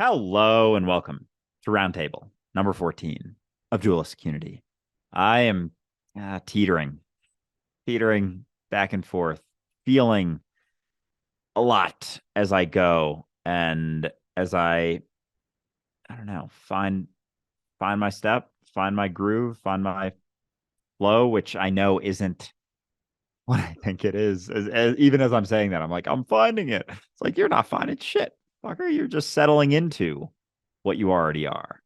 Hello and welcome to Roundtable, number 14 of Dualistic Unity. I am teetering back and forth, feeling a lot as I go and as I don't know, find my step, find my groove, find my flow, which I know isn't what I think it is. Even as I'm saying that, I'm like, I'm finding it. It's like, you're not finding shit, fucker. You're just settling into what you already are.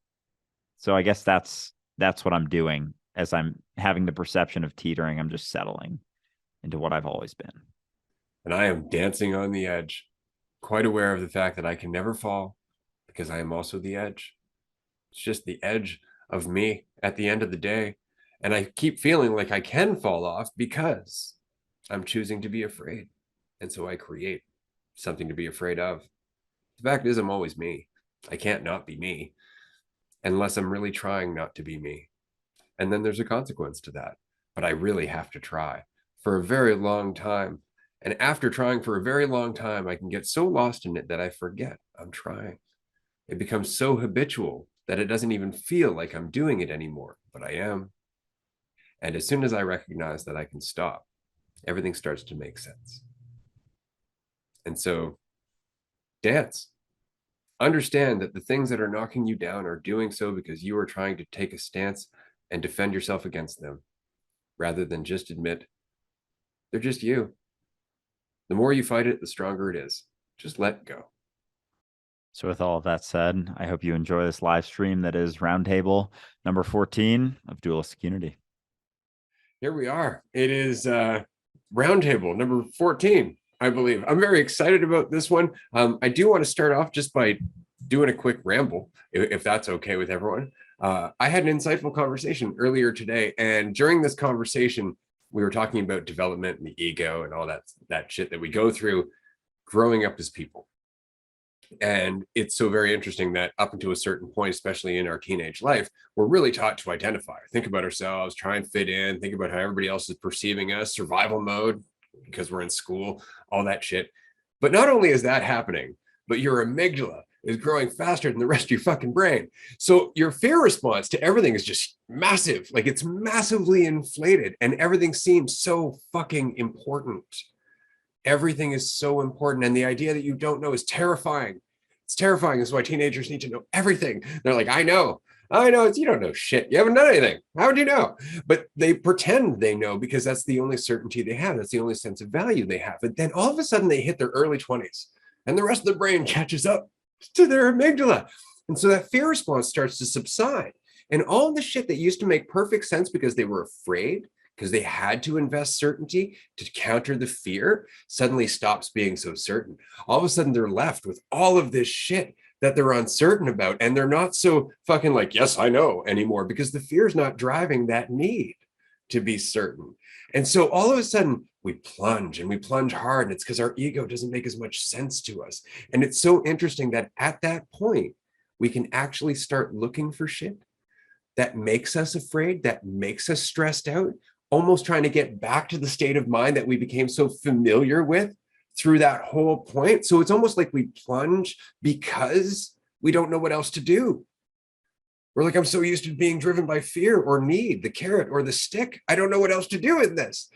So I guess that's what I'm doing as I'm having the perception of teetering. I'm just settling into what I've always been. And I am dancing on the edge, quite aware of the fact that I can never fall because I am also the edge. It's just the edge of me at the end of the day. And I keep feeling like I can fall off because I'm choosing to be afraid. And so I create something to be afraid of. The fact is, I'm always me. I can't not be me unless I'm really trying not to be me. And then there's a consequence to that. But I really have to try for a very long time. And after trying for a very long time, I can get so lost in it that I forget I'm trying. It becomes so habitual that it doesn't even feel like I'm doing it anymore, but I am. And as soon as I recognize that I can stop, everything starts to make sense. And so dance. Understand that the things that are knocking you down are doing so because you are trying to take a stance and defend yourself against them rather than just admit they're just you. The more you fight it, the stronger it is. Just let go. So with all of that said, I hope you enjoy this live stream that is Roundtable number 14 of Dualistic Unity. Here we are. It is Roundtable number 14, I believe. I'm very excited about this one. I do want to start off just by doing a quick ramble, if that's okay with everyone. I had an insightful conversation earlier today, and during this conversation, we were talking about development and the ego and all that shit that we go through growing up as people. And it's so very interesting that up until a certain point, especially in our teenage life, we're really taught to identify, think about ourselves, try and fit in, think about how everybody else is perceiving us, survival mode, because we're in school, all that shit. But not only is that happening, but your amygdala is growing faster than the rest of your fucking brain. So your fear response to everything is just massive. Like it's massively inflated and everything seems so fucking important. Everything is so important. And the idea that you don't know is terrifying. It's terrifying. That's why teenagers need to know everything. They're like, I know. It's, you don't know shit. You haven't done anything. How would you know? But they pretend they know because that's the only certainty they have. That's the only sense of value they have. But then all of a sudden they hit their early 20s and the rest of the brain catches up to their amygdala. And so that fear response starts to subside. And all the shit that used to make perfect sense because they were afraid, because they had to invest certainty to counter the fear, suddenly stops being so certain. All of a sudden, they're left with all of this shit that they're uncertain about. And they're not so fucking like, yes, I know anymore, because the fear is not driving that need to be certain. And so all of a sudden, we plunge and we plunge hard. And it's because our ego doesn't make as much sense to us. And it's so interesting that at that point, we can actually start looking for shit that makes us afraid, that makes us stressed out, almost trying to get back to the state of mind that we became so familiar with through that whole point. So it's almost like we plunge because we don't know what else to do. We're like, I'm so used to being driven by fear or need, the carrot or the stick. I don't know what else to do in this.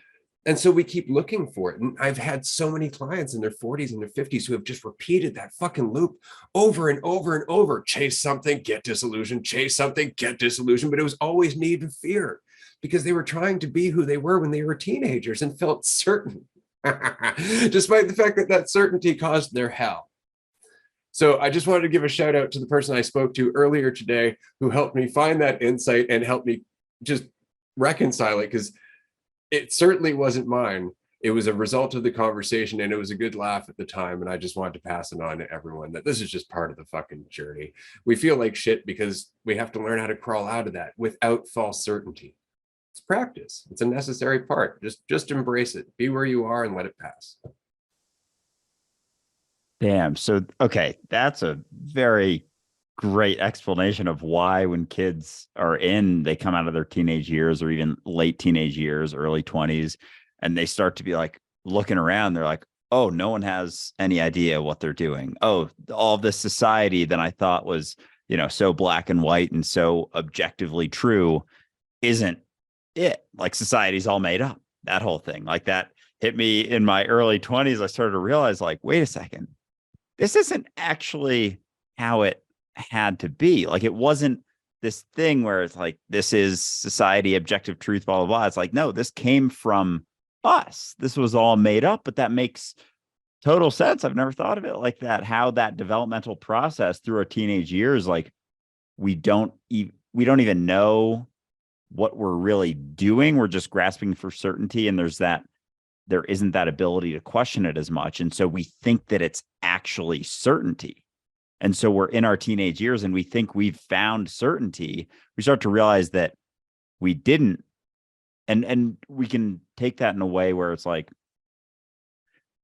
And so we keep looking for it. And I've had so many clients in their 40s and their 50s who have just repeated that fucking loop over and over and over. Chase something, get disillusioned, chase something, get disillusioned. But it was always need and fear because they were trying to be who they were when they were teenagers and felt certain, despite the fact that that certainty caused their hell. So I just wanted to give a shout out to the person I spoke to earlier today who helped me find that insight and helped me just reconcile it, because it certainly wasn't mine. It was a result of the conversation and it was a good laugh at the time. And I just wanted to pass it on to everyone that this is just part of the fucking journey. We feel like shit because we have to learn how to crawl out of that without false certainty. It's practice. It's a necessary part. Just embrace it. Be where you are and let it pass. Damn. So, okay, that's a very great explanation of why when kids they come out of their teenage years or even late teenage years, early 20s, and they start to be like looking around, they're like, oh, no one has any idea what they're doing. Oh, all this society that I thought was, so black and white and so objectively true isn't it. Like society's all made up. That whole thing, like that hit me in my early 20s. I started to realize, like, wait a second, this isn't actually how it had to be. Like, it wasn't this thing where it's like, this is society, objective truth, blah, blah, blah. It's like, no, this came from us. This was all made up, but that makes total sense. I've never thought of it like that. How that developmental process through our teenage years, like we don't even know what we're really doing. We're just grasping for certainty. And there isn't that ability to question it as much. And so we think that it's actually certainty. And so we're in our teenage years and we think we've found certainty. We start to realize that we didn't. And we can take that in a way where it's like,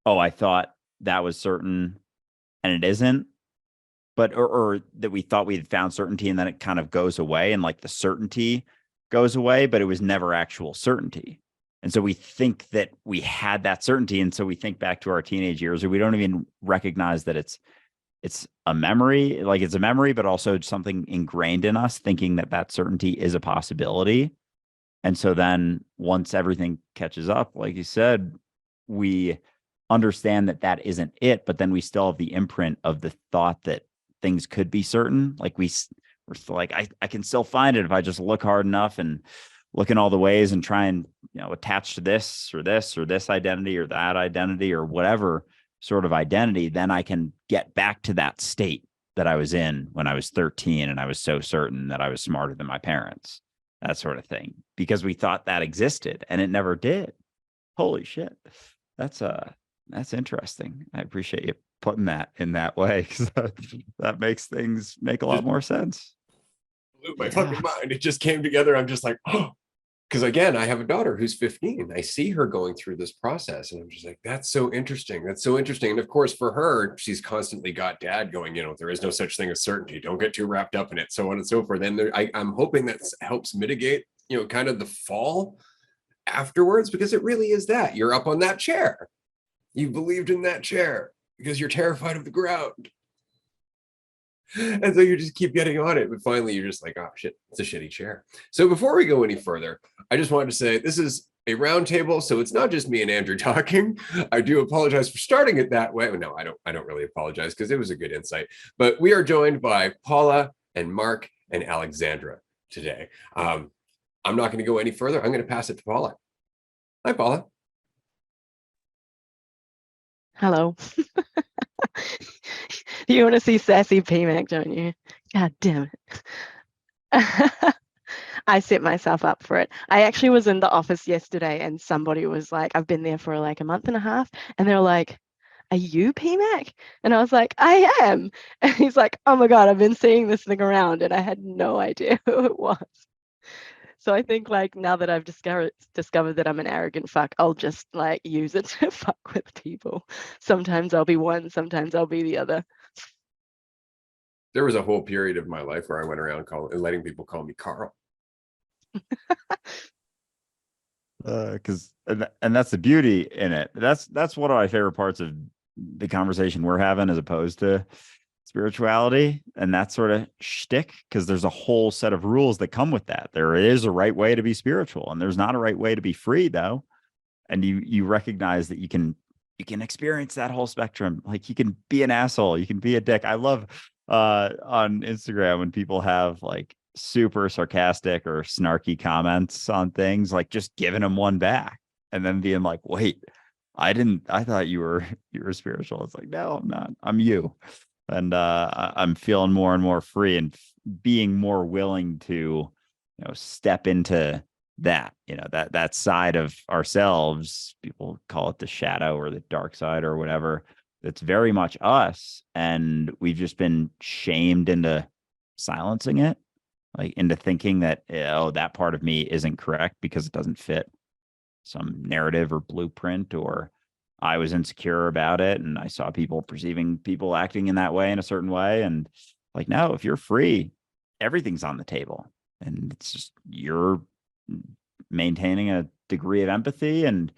oh, I thought that was certain and it isn't. But or that we thought we had found certainty and then it kind of goes away and like the certainty goes away, but it was never actual certainty. And so we think that we had that certainty. And so we think back to our teenage years, or we don't even recognize that it's a memory, like it's a memory, but also something ingrained in us thinking that that certainty is a possibility. And so then once everything catches up, like you said, we understand that that isn't it, but then we still have the imprint of the thought that things could be certain. Like we're still like, I can still find it if I just look hard enough and look in all the ways and try and, attach to this or this identity or that identity or whatever sort of identity, then I can get back to that state that I was in when I was 13 and I was so certain that I was smarter than my parents, that sort of thing, because we thought that existed and it never did. Holy shit. That's interesting. I appreciate you putting that in that way, because that makes things make a lot more sense. Blew my fucking mind. It just came together. I'm just like, oh, because again, I have a daughter who's 15. I see her going through this process, and I'm just like, that's so interesting. That's so interesting. And of course, for her, she's constantly got dad going, there is no such thing as certainty. Don't get too wrapped up in it, so on and so forth. And I'm hoping that helps mitigate, kind of the fall afterwards, because it really is that you're up on that chair. You believed in that chair because you're terrified of the ground. And so you just keep getting on it, but finally you're just like, oh shit, it's a shitty chair. So before we go any further, I just wanted to say this is a roundtable, so it's not just me and Andrew talking. I do apologize for starting it that way. No, I don't really apologize, because it was a good insight. But we are joined by Paula and Mark and Alexandra today. I'm not going to go any further. I'm going to pass it to Paula. Hi, Paula. Hello. You want to see sassy PMAC, don't you? God damn it. I set myself up for it. I actually was in the office yesterday and somebody was like, I've been there for like a month and a half. And they're like, are you PMAC? And I was like, I am. And he's like, oh my God, I've been seeing this thing around and I had no idea who it was. So I think like now that I've discovered that I'm an arrogant fuck, I'll just like use it to fuck with people. Sometimes I'll be one, sometimes I'll be the other. There was a whole period of my life where I went around letting people call me Carl. Because and that's the beauty in it. That's one of my favorite parts of the conversation we're having, as opposed to spirituality and that sort of shtick, because there's a whole set of rules that come with that. There is a right way to be spiritual, and there's not a right way to be free, though. And you recognize that you can experience that whole spectrum. Like you can be an asshole, you can be a dick. I love on Instagram when people have like super sarcastic or snarky comments on things, like just giving them one back and then being like, wait, I thought you were spiritual. It's like, no, I'm not. I'm you. And I'm feeling more and more free and being more willing to, step into that, that side of ourselves. People call it the shadow or the dark side or whatever. It's very much us. And we've just been shamed into silencing it, like into thinking that, oh, that part of me isn't correct because it doesn't fit some narrative or blueprint, or I was insecure about it and I saw perceiving people acting in that way, in a certain way. And like, no, if you're free, everything's on the table, and it's just you're maintaining a degree of empathy and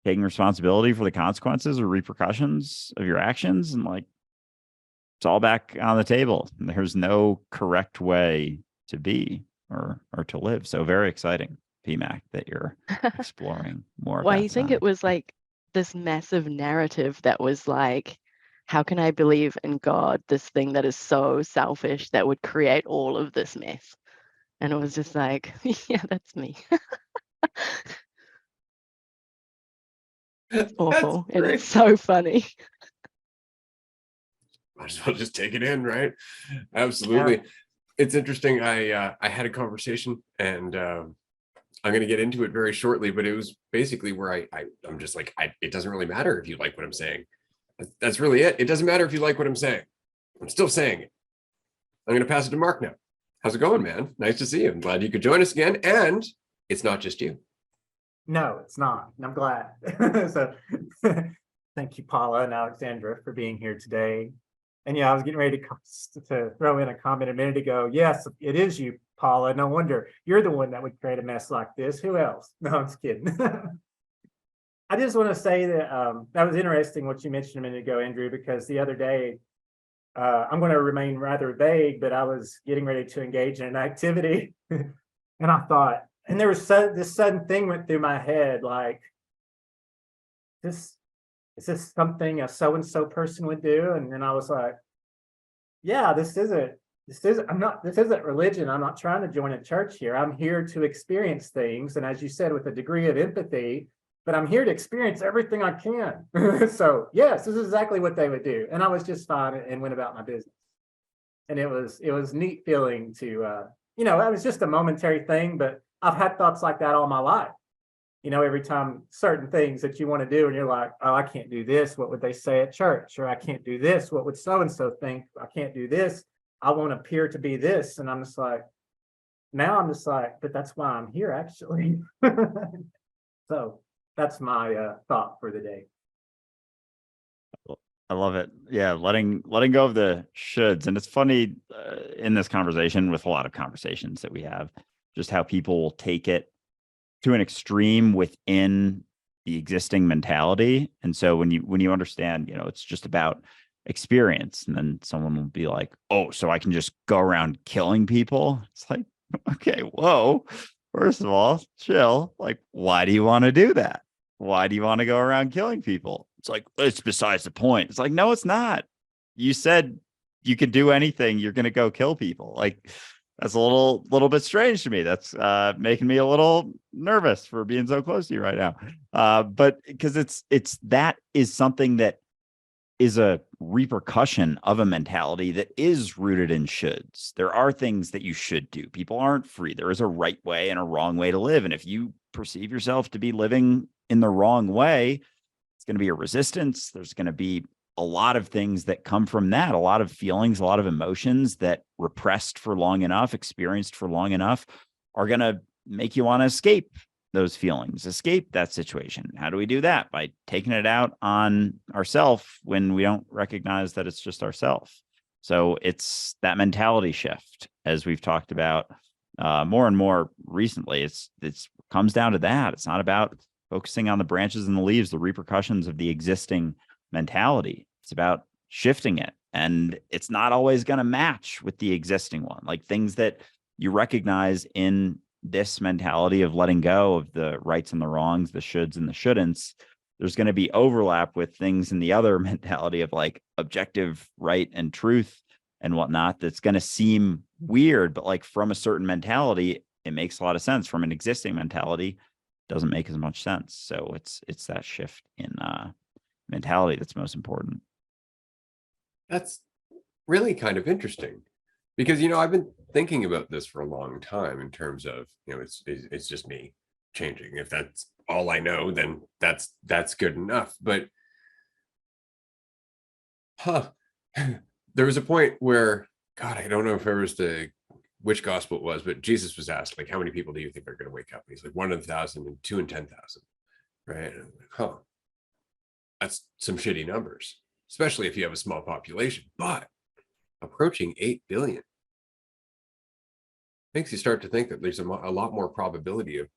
taking responsibility for the consequences or repercussions of your actions, and like it's all back on the table. There's no correct way to be or to live. So very exciting, PMAC, that you're exploring more of Well, that you think side. it was like this massive narrative that was like, how can I believe in God, this thing that is so selfish that would create all of this mess? And it was just like, yeah, that's me. It's That's awful. And great. it's so funny. Might as well just take it in, right? Absolutely. It's interesting. I had a conversation, and I'm going to get into it very shortly, but it was basically where I'm just like, it doesn't really matter if you like what I'm saying. That's really it. It doesn't matter if you like what I'm saying. I'm still saying it. I'm going to pass it to Mark now. How's it going, man? Nice to see you. I'm glad you could join us again. And it's not just you. No, it's not. And I'm glad. So thank you, Paula and Alexandra, for being here today. And yeah, I was getting ready to throw in a comment a minute ago. Yes, it is you, Paula. No wonder you're the one that would create a mess like this. Who else? No, I'm just kidding. I just want to say that that was interesting what you mentioned a minute ago, Andrew, because the other day, I'm going to remain rather vague, but I was getting ready to engage in an activity and I thought, and there was this sudden thing went through my head, like, is this something a so-and-so person would do? And then I was like, yeah, this isn't religion. I'm not trying to join a church here. I'm here to experience things. And as you said, with a degree of empathy, but I'm here to experience everything I can. So yes, this is exactly what they would do. And I was just fine and went about my business. And it was neat feeling to, that was just a momentary thing, but I've had thoughts like that all my life. Every time certain things that you want to do and you're like, oh, I can't do this. What would they say at church? Or I can't do this. What would so-and-so think? I can't do this. I won't appear to be this. And I'm just like, but that's why I'm here actually. So that's my thought for the day. I love it. Yeah, letting go of the shoulds. And it's funny in this conversation, with a lot of conversations that we have, just how people will take it to an extreme within the existing mentality. And so when you understand, it's just about experience, and then someone will be like, oh, so I can just go around killing people. It's like, okay, whoa. First of all, chill. Like, why do you want to do that? Why do you want to go around killing people? It's like, it's besides the point. It's like, no, it's not. You said you could do anything. You're going to go kill people. Like, that's a little bit strange to me. That's making me a little nervous for being so close to you right now. But because that is something that is a repercussion of a mentality that is rooted in shoulds. There are things that you should do. People aren't free. There is a right way and a wrong way to live. And if you perceive yourself to be living in the wrong way, it's going to be a resistance. There's going to be a lot of things that come from that, a lot of feelings, a lot of emotions that repressed for long enough, experienced for long enough, are going to make you want to escape those feelings, escape that situation. How do we do that? By taking it out on ourselves when we don't recognize that it's just ourselves. So it's that mentality shift, as we've talked about more and more recently. It's comes down to that. It's not about focusing on the branches and the leaves, the repercussions of the existing mentality. It's about shifting it. And it's not always going to match with the existing one. Like, things that you recognize in this mentality of letting go of the rights and the wrongs, the shoulds and the shouldn'ts, there's going to be overlap with things in the other mentality of like objective right and truth and whatnot. That's going to seem weird, but like from a certain mentality, it makes a lot of sense. From an existing mentality, doesn't make as much sense. So it's that shift in mentality that's most important. That's really kind of interesting, because I've been thinking about this for a long time in terms of it's just me changing. If that's all I know, then that's good enough. But there was a point where, God, I don't know if it was which gospel it was, but Jesus was asked, like, how many people do you think are going to wake up? And he's like, 1 in 1,000 and 2 in 10,000, right? And I'm like, that's some shitty numbers, especially if you have a small population. But approaching 8 billion makes you start to think that there's a lot more probability of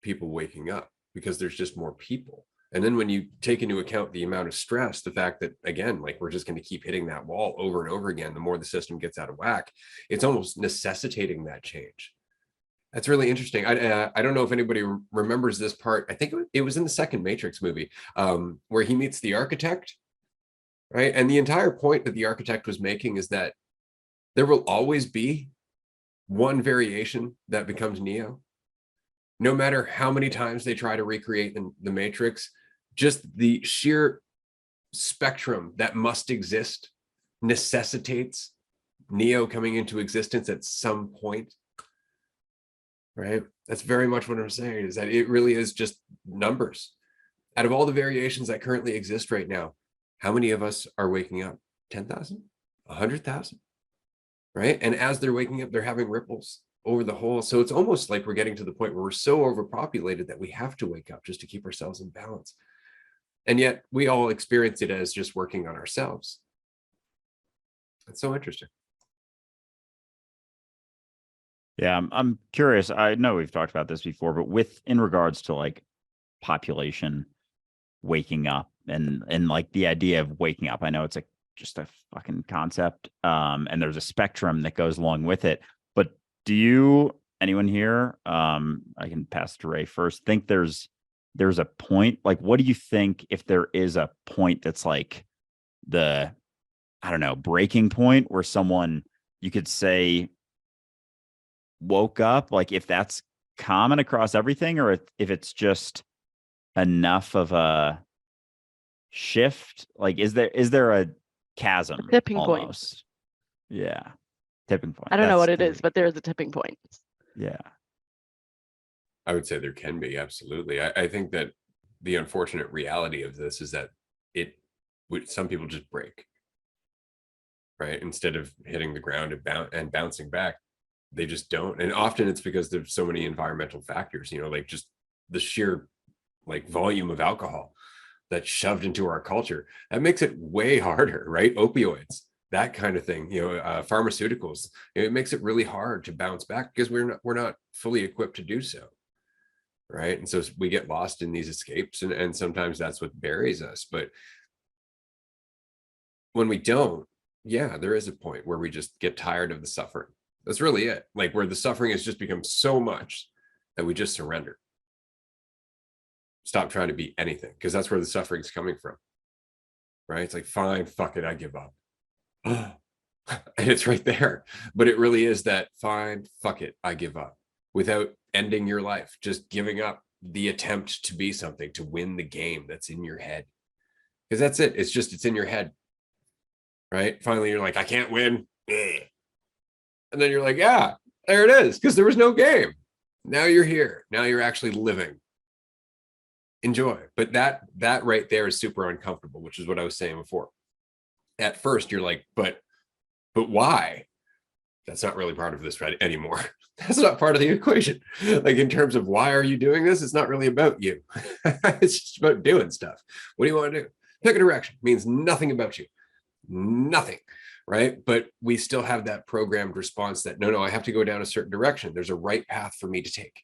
people waking up, because there's just more people. And then when you take into account the amount of stress, the fact that, again, like we're just going to keep hitting that wall over and over again, the more the system gets out of whack, it's almost necessitating that change. That's really interesting. I don't know if anybody remembers this part. I think it was in the second Matrix movie, where he meets the architect, right? And the entire point that the architect was making is that there will always be one variation that becomes Neo. No matter how many times they try to recreate the Matrix, just the sheer spectrum that must exist necessitates Neo coming into existence at some point, right? That's very much what I'm saying, is that it really is just numbers. Out of all the variations that currently exist right now, how many of us are waking up? 10,000? 100,000? Right? And as they're waking up, they're having ripples over the whole. So it's almost like we're getting to the point where we're so overpopulated that we have to wake up just to keep ourselves in balance. And yet we all experience it as just working on ourselves. That's so interesting. Yeah, I'm curious. I know we've talked about this before, but in regards to like population waking up and like the idea of waking up, I know it's just a fucking concept. And there's a spectrum that goes along with it. But do anyone here, I can pass it to Ray first, think there's a point? Like, what do you think, if there is a point that's like the, I don't know, breaking point where someone, you could say, woke up, like if that's common across everything, or if it's just enough of a shift? Like, is there a chasm Tipping point. almost? Yeah, tipping point. I don't know what it is, but there is a tipping point. Yeah, I would say there can be, absolutely. I think that the unfortunate reality of this is that some people just break, right? Instead of hitting the ground and bouncing back, they just don't. And often it's because there's so many environmental factors, like just the sheer like volume of alcohol that's shoved into our culture. That makes it way harder, right? Opioids, that kind of thing, pharmaceuticals. It makes it really hard to bounce back because we're not fully equipped to do so, right? And so we get lost in these escapes, and sometimes that's what buries us. But when we don't, yeah, there is a point where we just get tired of the suffering. That's really it. Like, where the suffering has just become so much that we just surrender. Stop trying to be anything, because that's where the suffering is coming from, right? It's like, fine, fuck it, I give up. And it's right there. But it really is that, fine, fuck it, I give up, without ending your life, just giving up the attempt to be something, to win the game that's in your head. Because that's it. It's in your head, right? Finally, you're like, I can't win. And then you're like, yeah, there it is, because there was no game. Now you're here. Now you're actually living. Enjoy. But that right there is super uncomfortable, which is what I was saying before. At first, you're like, but why? That's not really part of this anymore. That's not part of the equation. Like, in terms of why are you doing this, it's not really about you. It's just about doing stuff. What do you want to do? Pick a direction. It means nothing about you. Nothing. Right? But we still have that programmed response that, no, I have to go down a certain direction. There's a right path for me to take.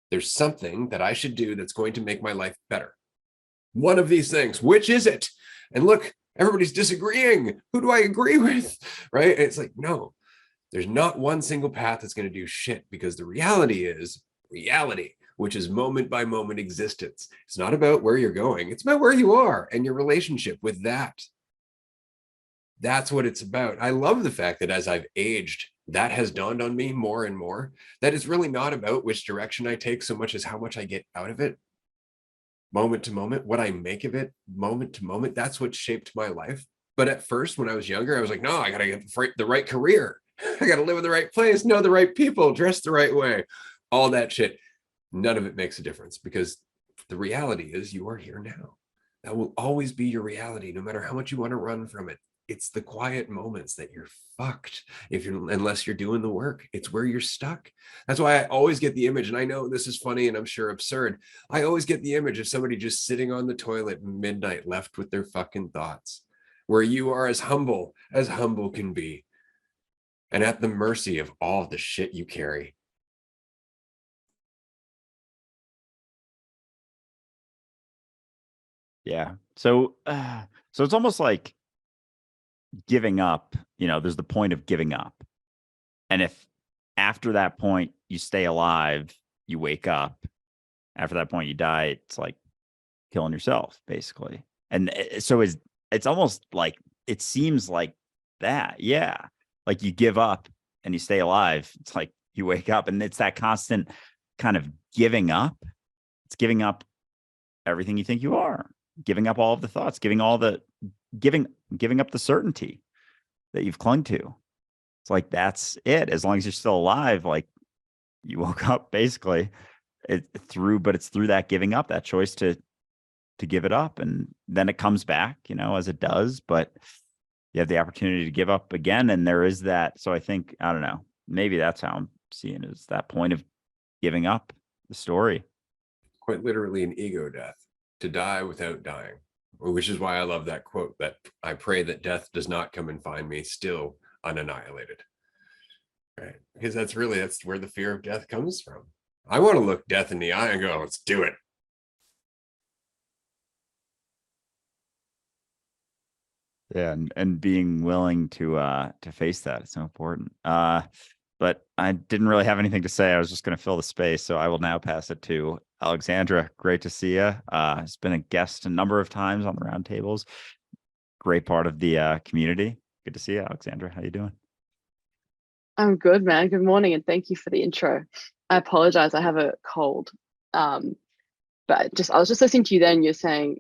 There's something that I should do that's going to make my life better. One of these things, which is it? And look, everybody's disagreeing. Who do I agree with? Right? And it's like, no, there's not one single path that's going to do shit, because the reality is reality, which is moment by moment existence. It's not about where you're going. It's about where you are and your relationship with that. That's what it's about. I love the fact that as I've aged, that has dawned on me more and more, that it's really not about which direction I take so much as how much I get out of it, moment to moment, what I make of it, moment to moment. That's what shaped my life. But at first, when I was younger, I was like, no, I got to get the right career. I got to live in the right place, know the right people, dress the right way, all that shit. None of it makes a difference, because the reality is you are here now. That will always be your reality, no matter how much you want to run from it. It's the quiet moments that you're fucked unless you're doing the work. It's where you're stuck. That's why I always get the image, and I know this is funny and I'm sure absurd. I always get the image of somebody just sitting on the toilet at midnight, left with their fucking thoughts, where you are as humble can be, and at the mercy of all the shit you carry. Yeah. So it's almost like giving up, there's the point of giving up. And if after that point you stay alive, you wake up, after that point you die, it's like killing yourself basically. And so it's almost like, it seems like that. Yeah. Like you give up and you stay alive. It's like you wake up, and it's that constant kind of giving up. It's giving up everything you think you are, giving up all of the thoughts, giving up the certainty that you've clung to. It's like, that's it. As long as you're still alive, like you woke up basically but it's through that giving up, that choice to give it up. And then it comes back, as it does, but you have the opportunity to give up again. And there is that. So I think, I don't know, maybe that's how I'm seeing it, is that point of giving up the story. Quite literally an ego death, to die without dying, which is why I love that quote, that I pray that death does not come and find me still unannihilated. Right? Because that's where the fear of death comes from. I want to look death in the eye and go, let's do it. Yeah, and being willing to face that is so important. But I didn't really have anything to say. I was just going to fill the space, so I will now pass it to Alexandra. Great to see you. Has been a guest a number of times on the roundtables. Great part of the community. Good to see you, Alexandra. How you doing? I'm good, man. Good morning, and thank you for the intro. I apologize, I have a cold. But I was just listening to you then, you're saying,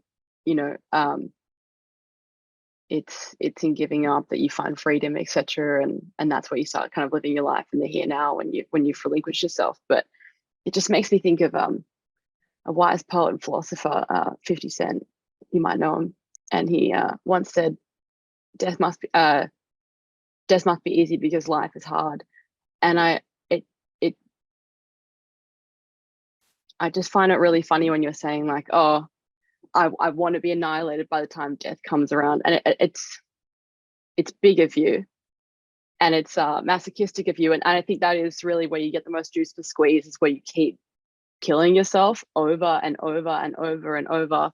it's in giving up that you find freedom, etc. And that's where you start kind of living your life in the here now when you've relinquished yourself. But it just makes me think of a wise poet and philosopher, 50 Cent. You might know him. And he once said, death must be easy because life is hard. And I just find it really funny when you're saying like, oh, I want to be annihilated by the time death comes around. And it's big of you, and it's masochistic of you. And I think that is really where you get the most juice to squeeze, is where you keep killing yourself over and over and over and over.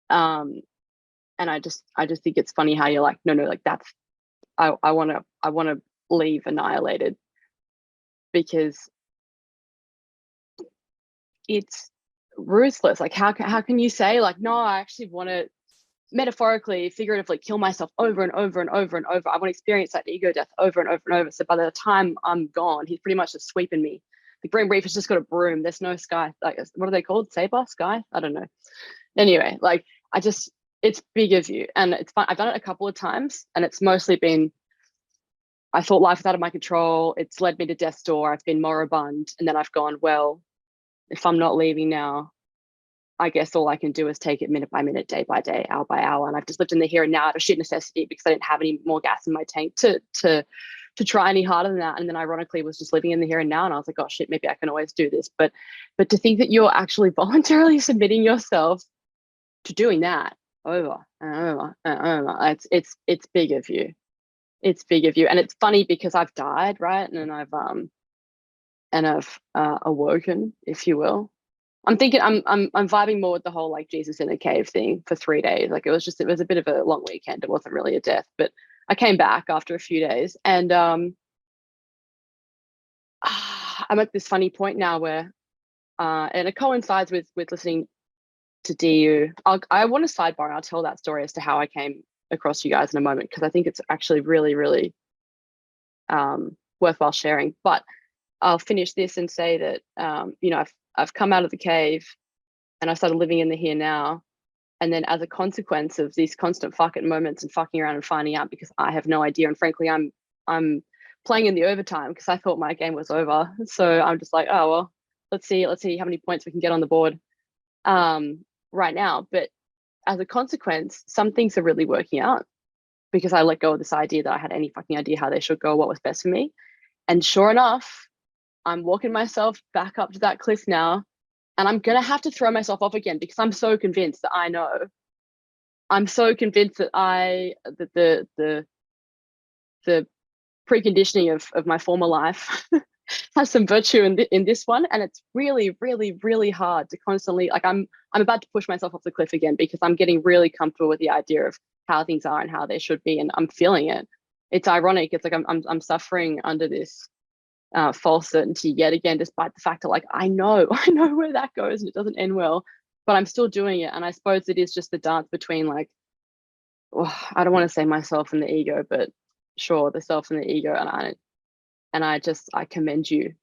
And I just think it's funny how you're like, no, like that's, I want to leave annihilated, because it's ruthless. Like how can you say like, no, I actually want to metaphorically, figuratively kill myself over and over and over and over. I want to experience that ego death over and over and over. So by the time I'm gone, he's pretty much just sweeping me. The Green Reef has just got a broom. There's no sky. Like, what are they called? Saber? Sky? I don't know. Anyway, like it's big of you, and it's fun. I've done it a couple of times, and it's mostly been, I thought life was out of my control. It's led me to death's door. I've been moribund, and then I've gone, well, if I'm not leaving now, I guess all I can do is take it minute by minute, day by day, hour by hour. And I've just lived in the here and now out of sheer necessity, because I didn't have any more gas in my tank to try any harder than that. And then ironically was just living in the here and now. And I was like, oh shit, maybe I can always do this. But to think that you're actually voluntarily submitting yourself to doing that over and over and over, it's big of you. It's big of you. And it's funny because I've died, right? And I've awoken, if you will. I'm thinking I'm vibing more with the whole like Jesus in a cave thing for 3 days. Like it was a bit of a long weekend. It wasn't really a death, but I came back after a few days, and I'm at this funny point now where and it coincides with listening to DU. I want to sidebar, and I'll tell that story as to how I came across you guys in a moment, because I think it's actually really, really worthwhile sharing. But I'll finish this and say that I've come out of the cave, and I started living in the here now. And then as a consequence of these constant fucking moments and fucking around and finding out, because I have no idea. And frankly, I'm playing in the overtime because I thought my game was over. So I'm just like, oh, well, let's see how many points we can get on the board right now. But as a consequence, some things are really working out, because I let go of this idea that I had any fucking idea how they should go, what was best for me. And sure enough, I'm walking myself back up to that cliff now, and I'm going to have to throw myself off again, because I'm so convinced that I know. I'm so convinced that the preconditioning of my former life has some virtue in this one, and it's really, really, really hard to constantly, like, I'm about to push myself off the cliff again because I'm getting really comfortable with the idea of how things are and how they should be, and I'm feeling it. It's ironic. It's like I'm suffering under this false certainty yet again, despite the fact that, like, I know where that goes and it doesn't end well, but I'm still doing it. And I suppose it is just the dance between, like, I don't want to say myself and the ego, but sure, the self and the ego. And I commend you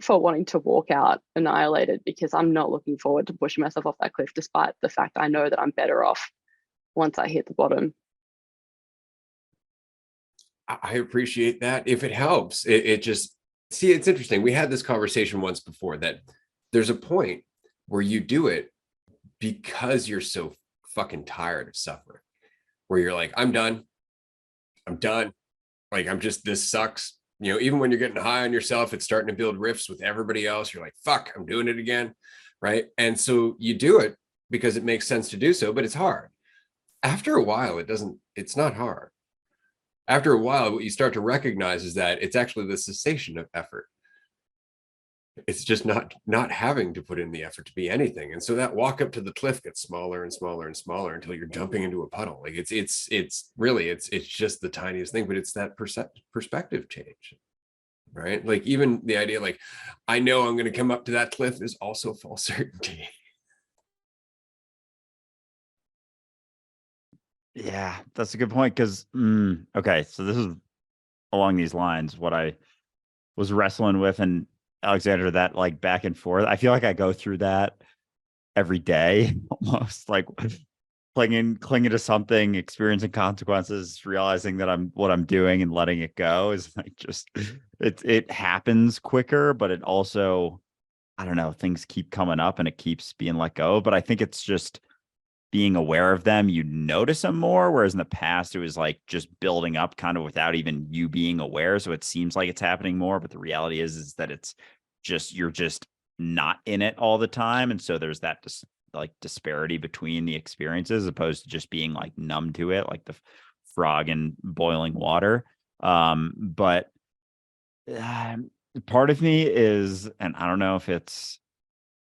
for wanting to walk out annihilated, because I'm not looking forward to pushing myself off that cliff, despite the fact I know that I'm better off once I hit the bottom. I appreciate that. If it helps, it just, see, it's interesting. We had this conversation once before that there's a point where you do it because you're so fucking tired of suffering, where you're like, I'm done. Like, this sucks. You know, even when you're getting high on yourself, it's starting to build rifts with everybody else. You're like, fuck, I'm doing it again. Right. And so you do it because it makes sense to do so, but it's hard. After a while, it's not hard. After a while, what you start to recognize is that it's actually the cessation of effort. It's just not having to put in the effort to be anything. And so that walk up to the cliff gets smaller and smaller and smaller until you're jumping into a puddle. Like, it's really, it's just the tiniest thing, but it's that perspective change, right? Like, even the idea, like, I know I'm going to come up to that cliff is also false certainty. Yeah, that's a good point. Because okay, so this is along these lines what I was wrestling with, and Alexander, that like back and forth. I feel like I go through that every day, almost, like clinging to something, experiencing consequences, realizing that what I'm doing and letting it go is like, just it happens quicker, but it also, I don't know, things keep coming up and it keeps being let go. But I think it's just being aware of them, you notice them more. Whereas in the past, it was like just building up kind of without even you being aware. So it seems like it's happening more, but the reality is that it's just, you're just not in it all the time. And so there's that disparity between the experiences, opposed to just being like numb to it, like the frog in boiling water. But part of me is, and I don't know if it's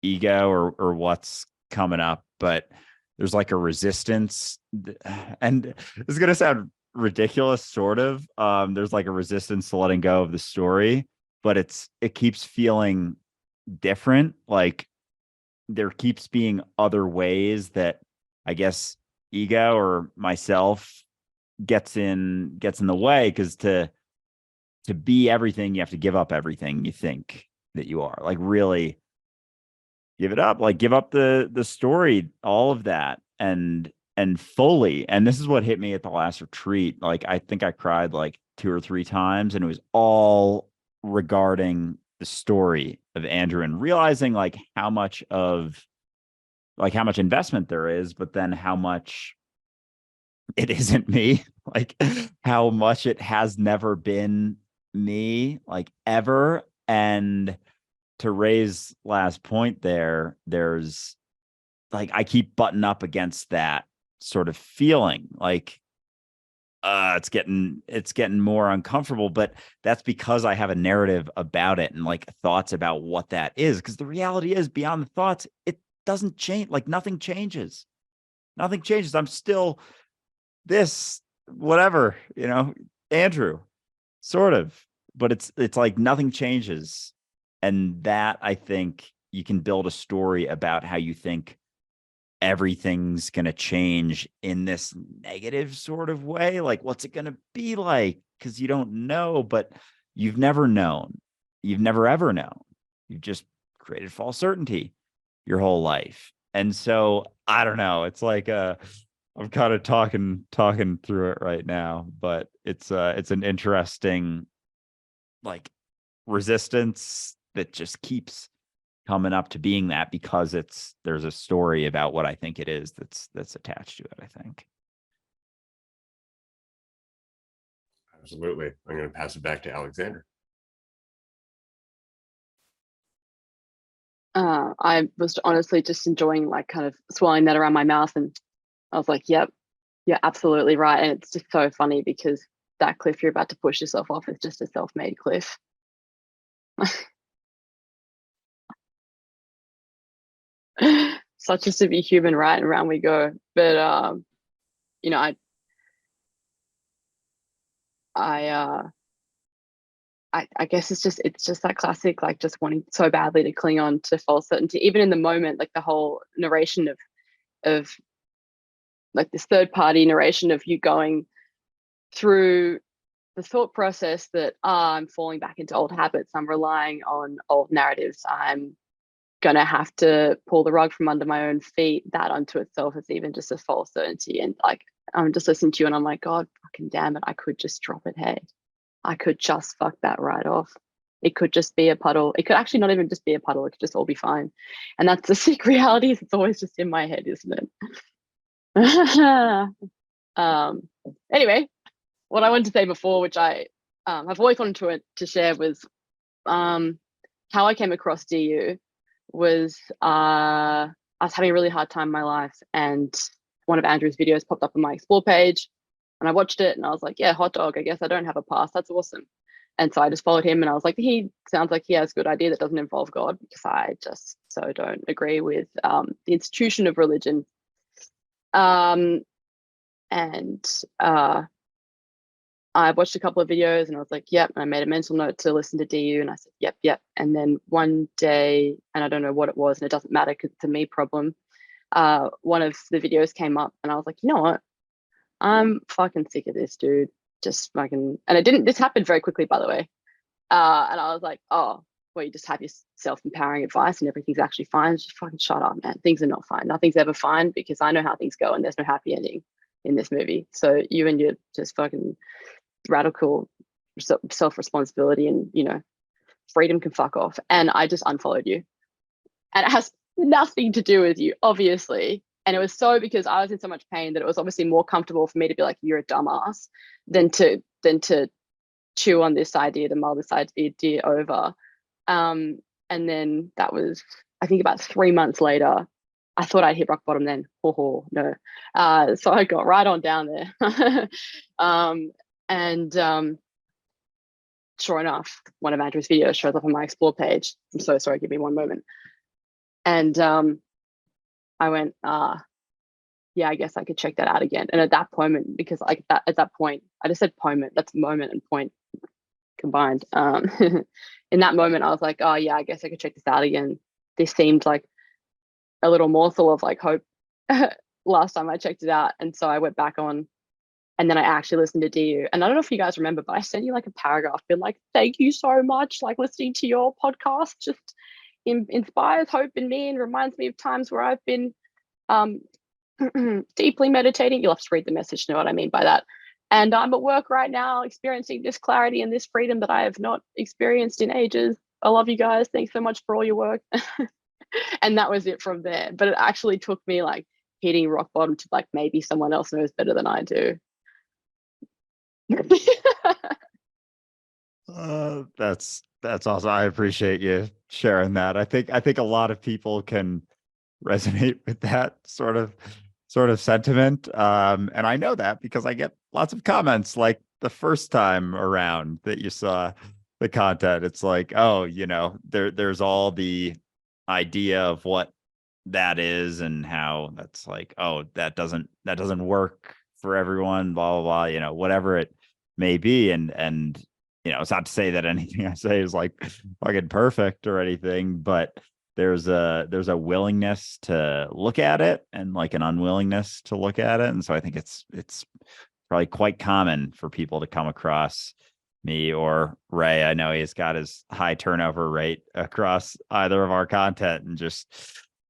ego or what's coming up, but there's like a resistance, and this is going to sound ridiculous, sort of. There's like a resistance to letting go of the story, but it keeps feeling different. Like, there keeps being other ways that I guess ego or myself gets in the way, because to be everything, you have to give up everything you think that you are. Like, really give it up, like give up the story, all of that, and fully. And this is what hit me at the last retreat. Like, I think I cried like 2 or 3 times, and it was all regarding the story of Andrew, and realizing like how much investment there is, but then how much it isn't me, like how much it has never been me, like, ever. And to Ray's last point there's like, I keep butting up against that sort of feeling, like it's getting more uncomfortable, but that's because I have a narrative about it and like thoughts about what that is. Because the reality is, beyond the thoughts, it doesn't change. Like, nothing changes. I'm still this, whatever, Andrew, sort of, but it's like nothing changes. And that, I think, you can build a story about how you think everything's going to change in this negative sort of way. Like, what's it going to be like? Because you don't know, but you've never known. You've never ever known. You've just created false certainty your whole life. And so, I don't know. It's like I'm kind of talking through it right now, but it's an interesting, like, resistance that just keeps coming up to being that, because there's a story about what I think it is that's attached to it, I think. Absolutely. I'm going to pass it back to Alexander. I was honestly just enjoying, like, kind of swirling that around my mouth, and I was like, yep, you're absolutely right. And it's just so funny because that cliff you're about to push yourself off is just a self-made cliff. Such as to be human, right? And around we go. But you know, I guess it's just that classic, like just wanting so badly to cling on to false certainty, even in the moment, like the whole narration of like this third party narration of you going through the thought process that I'm falling back into old habits, I'm relying on old narratives, I'm gonna have to pull the rug from under my own feet. That unto itself is even just a false certainty. And like I'm just listening to you and I'm like, God fucking damn it, I could just drop it. Hey, I could just fuck that right off. It could just be a puddle. It could actually not even just be a puddle. It could just all be fine. And that's the sick reality. It's always just in my head, isn't it? Anyway, what I wanted to say before, which I have always wanted to share, was how I came across DU was I was having a really hard time in my life, and one of Andrew's videos popped up on my explore page, and I watched it and I was like, yeah, hot dog, I guess I don't have a past, that's awesome. And so I just followed him and I was like, he sounds like he has a good idea that doesn't involve God, because I just so don't agree with the institution of religion. And I watched a couple of videos and I was like, yep. And I made a mental note to listen to DU and I said, yep. And then one day, and I don't know what it was, and it doesn't matter because it's a me problem, one of the videos came up and I was like, you know what? I'm fucking sick of this dude. Just fucking, and this happened very quickly, by the way. And I was like, oh, well, you just have your self-empowering advice and everything's actually fine. Just fucking shut up, man. Things are not fine. Nothing's ever fine, because I know how things go and there's no happy ending in this movie. So you and your just fucking radical self-responsibility and, you know, freedom can fuck off. And I just unfollowed you. And it has nothing to do with you, obviously. And it was so because I was in so much pain that it was obviously more comfortable for me to be like, you're a dumbass, than to chew on this idea, to mull this idea over. And then that was, I think, about 3 months later. I thought I'd hit rock bottom then. Oh, no. So I got right on down there. And sure enough, one of Andrew's videos shows up on my explore page. I'm so sorry, give me one moment. And I went, yeah, I guess I could check that out again. And at that moment, because like that, at that point, I just said moment, that's moment and point combined. In that moment, I was like, oh yeah, I guess I could check this out again. This seemed like a little morsel of like hope last time I checked it out. And so I went back on, and then I actually listened to DU. And I don't know if you guys remember, but I sent you like a paragraph, been like, thank you so much. Like listening to your podcast just inspires hope in me and reminds me of times where I've been deeply meditating. You'll have to read the message to know what I mean by that. And I'm at work right now experiencing this clarity and this freedom that I have not experienced in ages. I love you guys. Thanks so much for all your work. And that was it from there. But it actually took me like hitting rock bottom to like, maybe someone else knows better than I do. That's awesome. I appreciate you sharing that. I think a lot of people can resonate with that sort of sentiment. And I know that because I get lots of comments like the first time around that you saw the content. It's like, oh, you know, there's all the idea of what that is and how that's like, oh, that doesn't work for everyone, blah, blah, blah, you know, whatever it may be. And, you know, it's not to say that anything I say is like fucking perfect or anything, but there's a willingness to look at it and like an unwillingness to look at it. And so I think it's probably quite common for people to come across me or Ray. I know he's got his high turnover rate across either of our content and just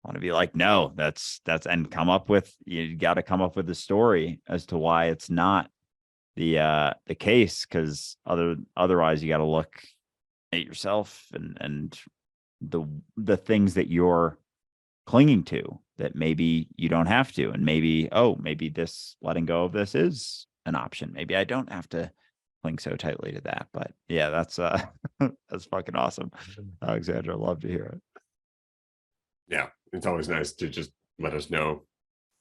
want to be like, no, that's and you got to come up with a story as to why it's not the case, because otherwise you got to look at yourself and the things that you're clinging to that maybe you don't have to, and maybe this letting go of this is an option. Maybe I don't have to cling so tightly to that. But yeah, that's that's fucking awesome, Alexandra. Love to hear it. Yeah, it's always nice to just let us know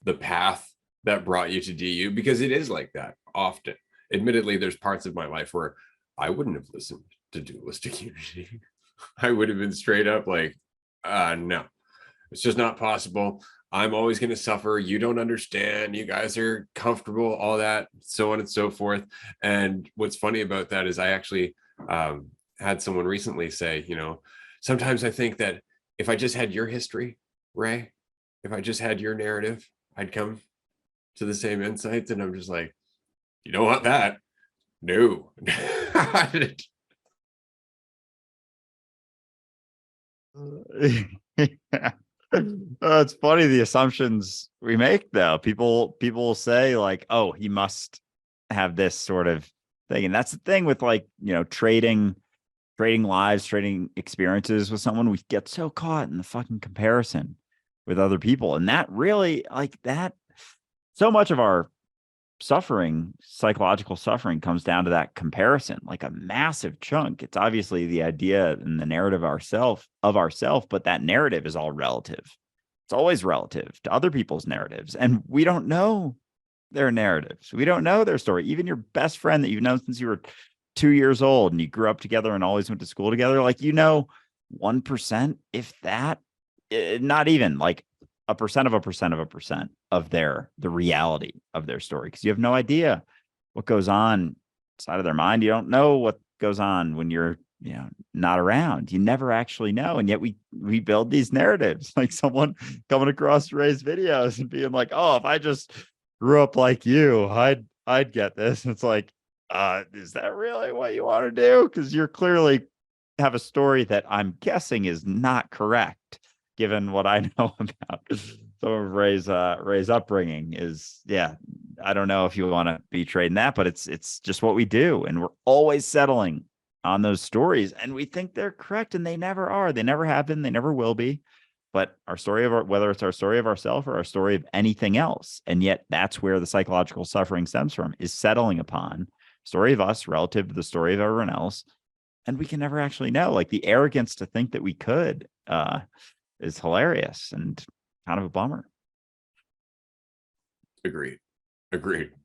the path that brought you to DU, because it is like that often. Admittedly, there's parts of my life where I wouldn't have listened to Dualistic Unity. I would have been straight up like, no, it's just not possible. I'm always going to suffer. You don't understand. You guys are comfortable, all that, so on and so forth. And what's funny about that is I actually had someone recently say, you know, sometimes I think that if I just had your history, Ray, if I just had your narrative, I'd come to the same insights. And I'm just like, you don't want that. No. Yeah. It's funny the assumptions we make though. People say like, oh, he must have this sort of thing. And that's the thing with like, you know, trading lives, trading experiences with someone. We get so caught in the fucking comparison with other people. And that really like that so much of our suffering, psychological suffering, comes down to that comparison, like a massive chunk. It's obviously the idea and the narrative of ourself, but that narrative is all relative. It's always relative to other people's narratives. And we don't know their narratives. We don't know their story. Even your best friend that you've known since you were 2 years old and you grew up together and always went to school together, like, you know, 1%, if that, not even like a percent of a percent of a percent of the reality of their story, because you have no idea what goes on inside of their mind. You don't know what goes on when you're, you know, not around. You never actually know. And yet we build these narratives, like someone coming across Ray's videos and being like, oh, if I just grew up like you, I'd get this. And it's like, is that really what you want to do? Because you're clearly have a story that I'm guessing is not correct, given what I know about some of Ray's upbringing. Is, yeah, I don't know if you want to be trading that, but it's just what we do, and we're always settling on those stories, and we think they're correct, and they never are. They never have been. They never will be. But our story of whether it's our story of ourselves or our story of anything else, and yet that's where the psychological suffering stems from, is settling upon story of us relative to the story of everyone else, and we can never actually know. Like the arrogance to think that we could is hilarious and kind of a bummer. Agreed.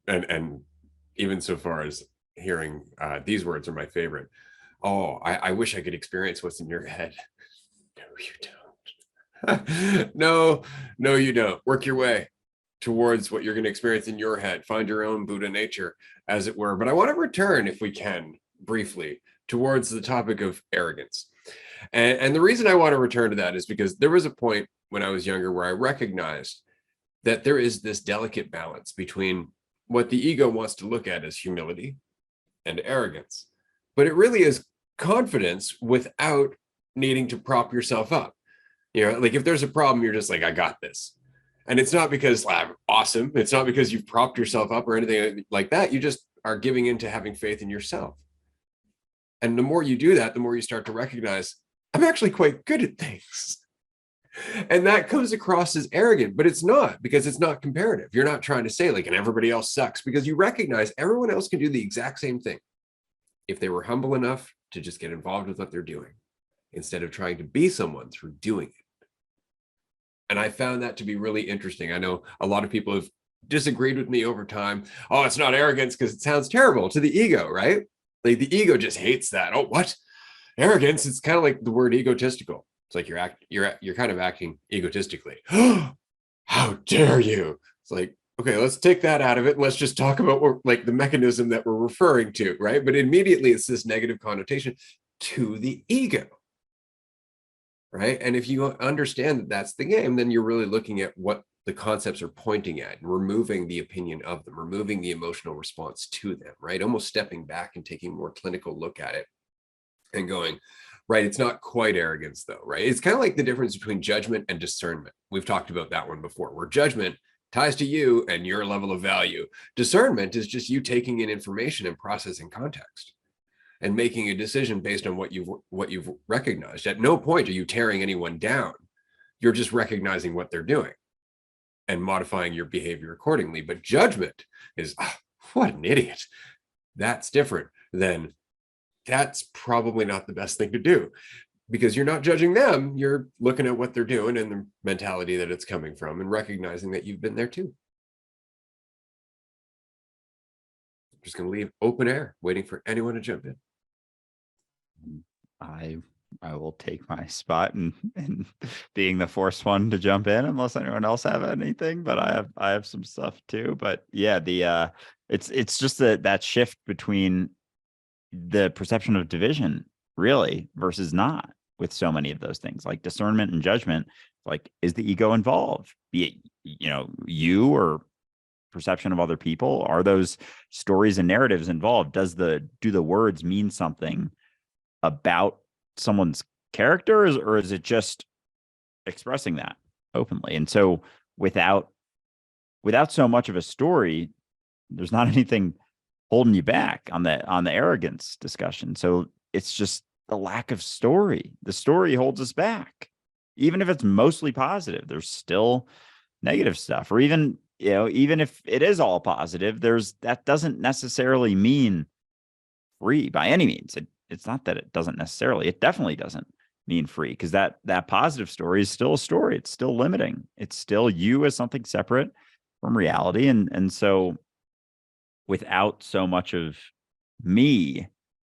And even so far as hearing these words are my favorite. Oh, I wish I could experience what's in your head. No, you don't. No, you don't. Work your way towards what you're going to experience in your head. Find your own Buddha nature, as it were. But I want to return, if we can, briefly towards the topic of arrogance. And the reason I want to return to that is because there was a point when I was younger where I recognized that there is this delicate balance between what the ego wants to look at as humility and arrogance. But it really is confidence without needing to prop yourself up. You know, like if there's a problem, you're just like, I got this. And it's not because I'm awesome. It's not because you've propped yourself up or anything like that. You just are giving into having faith in yourself. And the more you do that, the more you start to recognize, I'm actually quite good at things. And that comes across as arrogant, but it's not, because it's not comparative. You're not trying to say like, and everybody else sucks, because you recognize everyone else can do the exact same thing if they were humble enough to just get involved with what they're doing instead of trying to be someone through doing it. And I found that to be really interesting. I know a lot of people have disagreed with me over time. Oh, it's not arrogance because it sounds terrible to the ego, right? Like the ego just hates that. Oh, what? Arrogance? It's kind of like the word egotistical. It's like you're kind of acting egotistically. How dare you? It's like, okay, let's take that out of it. And let's just talk about like the mechanism that we're referring to, right? But immediately it's this negative connotation to the ego. Right. And if you understand that that's the game, then you're really looking at what the concepts are pointing at and removing the opinion of them, removing the emotional response to them, right? Almost stepping back and taking a more clinical look at it and going, right, it's not quite arrogance though, right? It's kind of like the difference between judgment and discernment. We've talked about that one before, where judgment ties to you and your level of value. Discernment is just you taking in information and processing context and making a decision based on what you've recognized. At no point are you tearing anyone down. You're just recognizing what they're doing and modifying your behavior accordingly. But judgment is, oh, what an idiot. That's different than, that's probably not the best thing to do, because you're not judging them. You're looking at what they're doing and the mentality that it's coming from and recognizing that you've been there too. I'm just going to leave open air, waiting for anyone to jump in. I I will take my spot and being the first one to jump in, unless anyone else have anything. But I have some stuff too. But yeah, it's just that shift between the perception of division, really, versus not, with so many of those things like discernment and judgment. Like, is the ego involved? Be it, you or perception of other people? Are those stories and narratives involved? Do the words mean something about someone's characters, or is it just expressing that openly? And so without so much of a story, there's not anything holding you back on the arrogance discussion. So it's just the lack of story. The story holds us back. Even if it's mostly positive, there's still negative stuff. Or even if it is all positive, that doesn't necessarily mean free by any means. It's not that it doesn't necessarily, it definitely doesn't mean free, because that positive story is still a story. It's still limiting. It's still you as something separate from reality. And so without so much of me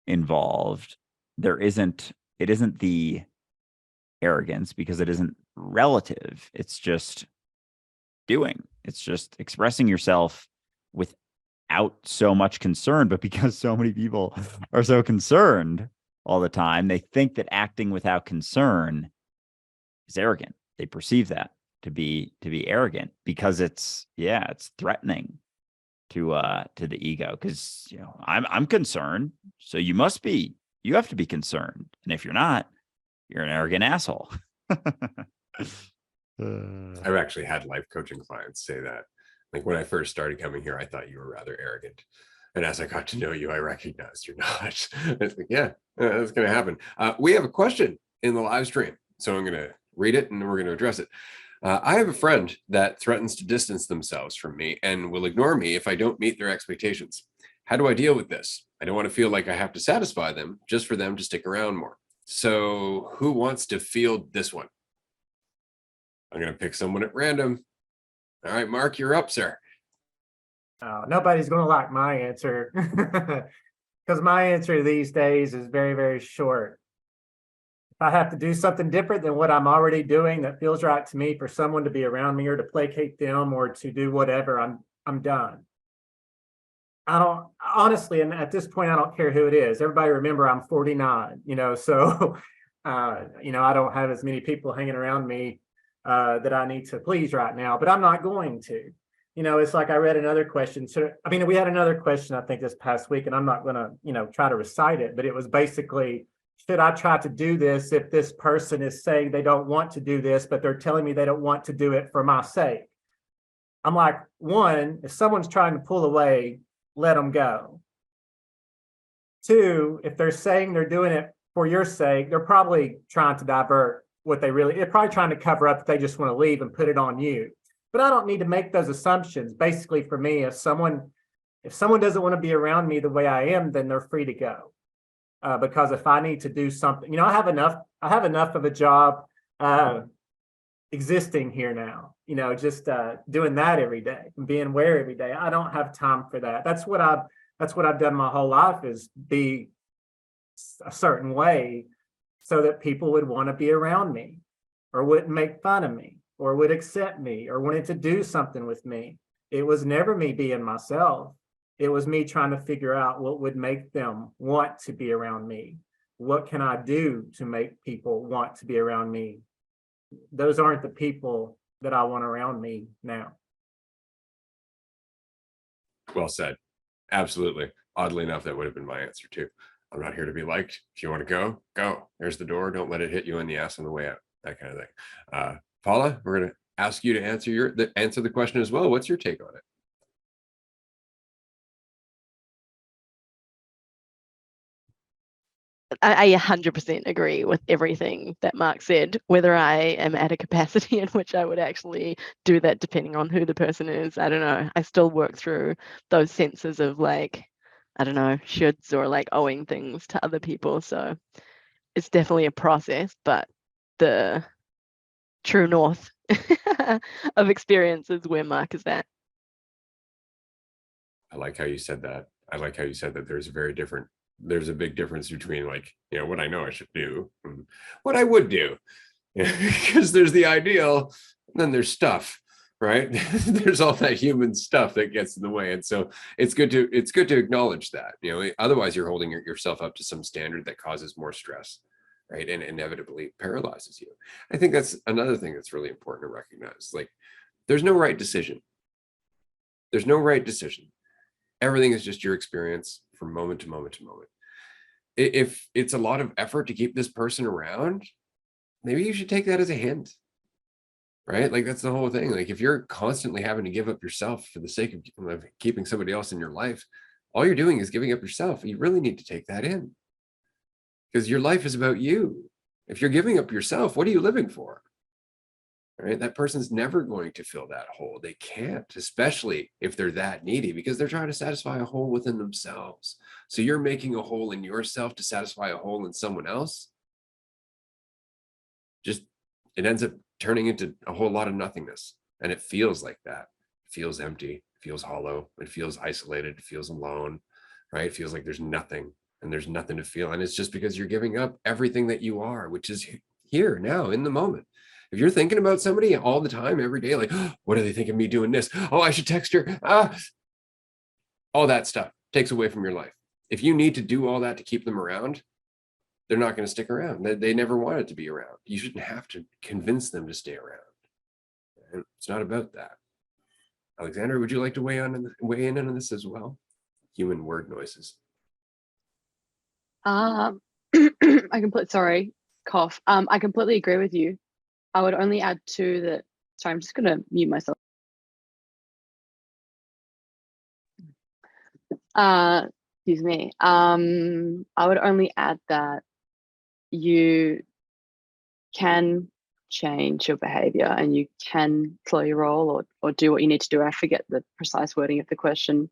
involved, it isn't the arrogance, because it isn't relative. It's just doing. It's just expressing yourself without so much concern. But because so many people are so concerned all the time, they think that acting without concern is arrogant. They perceive that to be arrogant, because it's threatening to the ego. Because I'm concerned, so you have to be concerned, and if you're not, you're an arrogant asshole. I've actually had life coaching clients say that. Like, when I first started coming here, I thought you were rather arrogant. And as I got to know you, I recognized you're not. It's like, yeah, that's going to happen. We have a question in the live stream, so I'm going to read it and we're going to address it. I have a friend that threatens to distance themselves from me and will ignore me if I don't meet their expectations. How do I deal with this? I don't want to feel like I have to satisfy them just for them to stick around more. So who wants to field this one? I'm going to pick someone at random. All right, Mark, you're up, sir. Nobody's going to like my answer, because my answer these days is very, very short. If I have to do something different than what I'm already doing that feels right to me, for someone to be around me or to placate them or to do whatever, I'm done. I don't, honestly, and at this point, I don't care who it is. Everybody remember I'm 49, so I don't have as many people hanging around me that I need to please right now, but I'm not going to. It's like I read another question. So, we had another question, I think, this past week, and I'm not going to, try to recite it, but it was basically, should I try to do this if this person is saying they don't want to do this, but they're telling me they don't want to do it for my sake? I'm like, one, if someone's trying to pull away, let them go. Two, if they're saying they're doing it for your sake, they're probably trying to divert they're probably trying to cover up that they just want to leave and put it on you. But I don't need to make those assumptions. Basically, for me, if someone doesn't want to be around me the way I am, then they're free to go. Because if I need to do something, I have enough of a job existing here now, just doing that every day and being aware every day. I don't have time for that. That's what I've done my whole life, is be a certain way so that people would want to be around me, or wouldn't make fun of me, or would accept me, or wanted to do something with me. It was never me being myself. It was me trying to figure out what would make them want to be around me. What can I do to make people want to be around me? Those aren't the people that I want around me now. Well said. Absolutely. Oddly enough, that would have been my answer too. I'm not here to be liked. If you want to go, go. There's the door. Don't let it hit you in the ass on the way out. That kind of thing. Paula, we're going to ask you to answer the question as well. What's your take on it? I 100% agree with everything that Mark said. Whether I am at a capacity in which I would actually do that, depending on who the person is, I don't know. I still work through those senses of, like, I don't know, shoulds or like owing things to other people. So it's definitely a process, but the true north of experience is where Mark is at. I like how you said that. I like how you said that there's a very different there's a big difference between like, what I know I should do and what I would do. Because there's the ideal, and then there's stuff, right? There's all that human stuff that gets in the way. And so it's good to acknowledge that, otherwise you're holding yourself up to some standard that causes more stress, right? And inevitably paralyzes you. I think that's another thing that's really important to recognize. Like, there's no right decision. There's no right decision. Everything is just your experience from moment to moment to moment. If it's a lot of effort to keep this person around, maybe you should take that as a hint, right? Like, that's the whole thing. Like, if you're constantly having to give up yourself for the sake of keeping somebody else in your life, all you're doing is giving up yourself. You really need to take that in, because your life is about you. If you're giving up yourself, what are you living for? Right? That person's never going to fill that hole. They can't, especially if they're that needy, because they're trying to satisfy a hole within themselves. So you're making a hole in yourself to satisfy a hole in someone else. Just, it ends up turning into a whole lot of nothingness. And it feels like that. It feels empty, it feels hollow, it feels isolated, it feels alone, right? It feels like there's nothing, and there's nothing to feel. And it's just because you're giving up everything that you are, which is here now in the moment. If you're thinking about somebody all the time, every day, like, oh, what do they think of me doing this? Oh, I should text her. All that stuff takes away from your life. If you need to do all that to keep them around, they're not going to stick around. They never wanted to be around. You shouldn't have to convince them to stay around. And it's not about that. Alexandra, would you like to weigh in on this as well? Human word noises. I completely agree with you. I would only add to that. Sorry, I'm just going to mute myself. Excuse me. I would only add that you can change your behavior and you can slow your roll or do what you need to do. I forget the precise wording of the question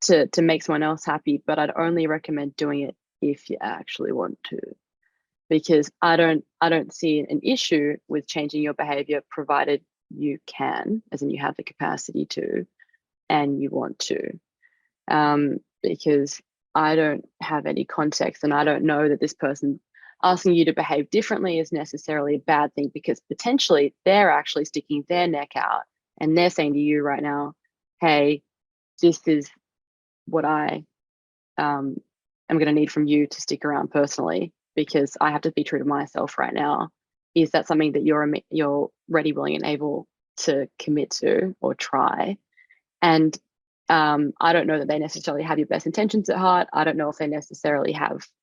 to make someone else happy, but I'd only recommend doing it if you actually want to. Because I don't see an issue with changing your behavior, provided you can, as in you have the capacity to, and you want to. Because I don't have any context, and I don't know that this person asking you to behave differently is necessarily a bad thing, because potentially they're actually sticking their neck out and they're saying to you right now, hey, this is what I am going to need from you to stick around personally, because I have to be true to myself right now. Is that something that you're ready, willing, and able to commit to or try? And I don't know that they necessarily have your best intentions at heart. I don't know if they necessarily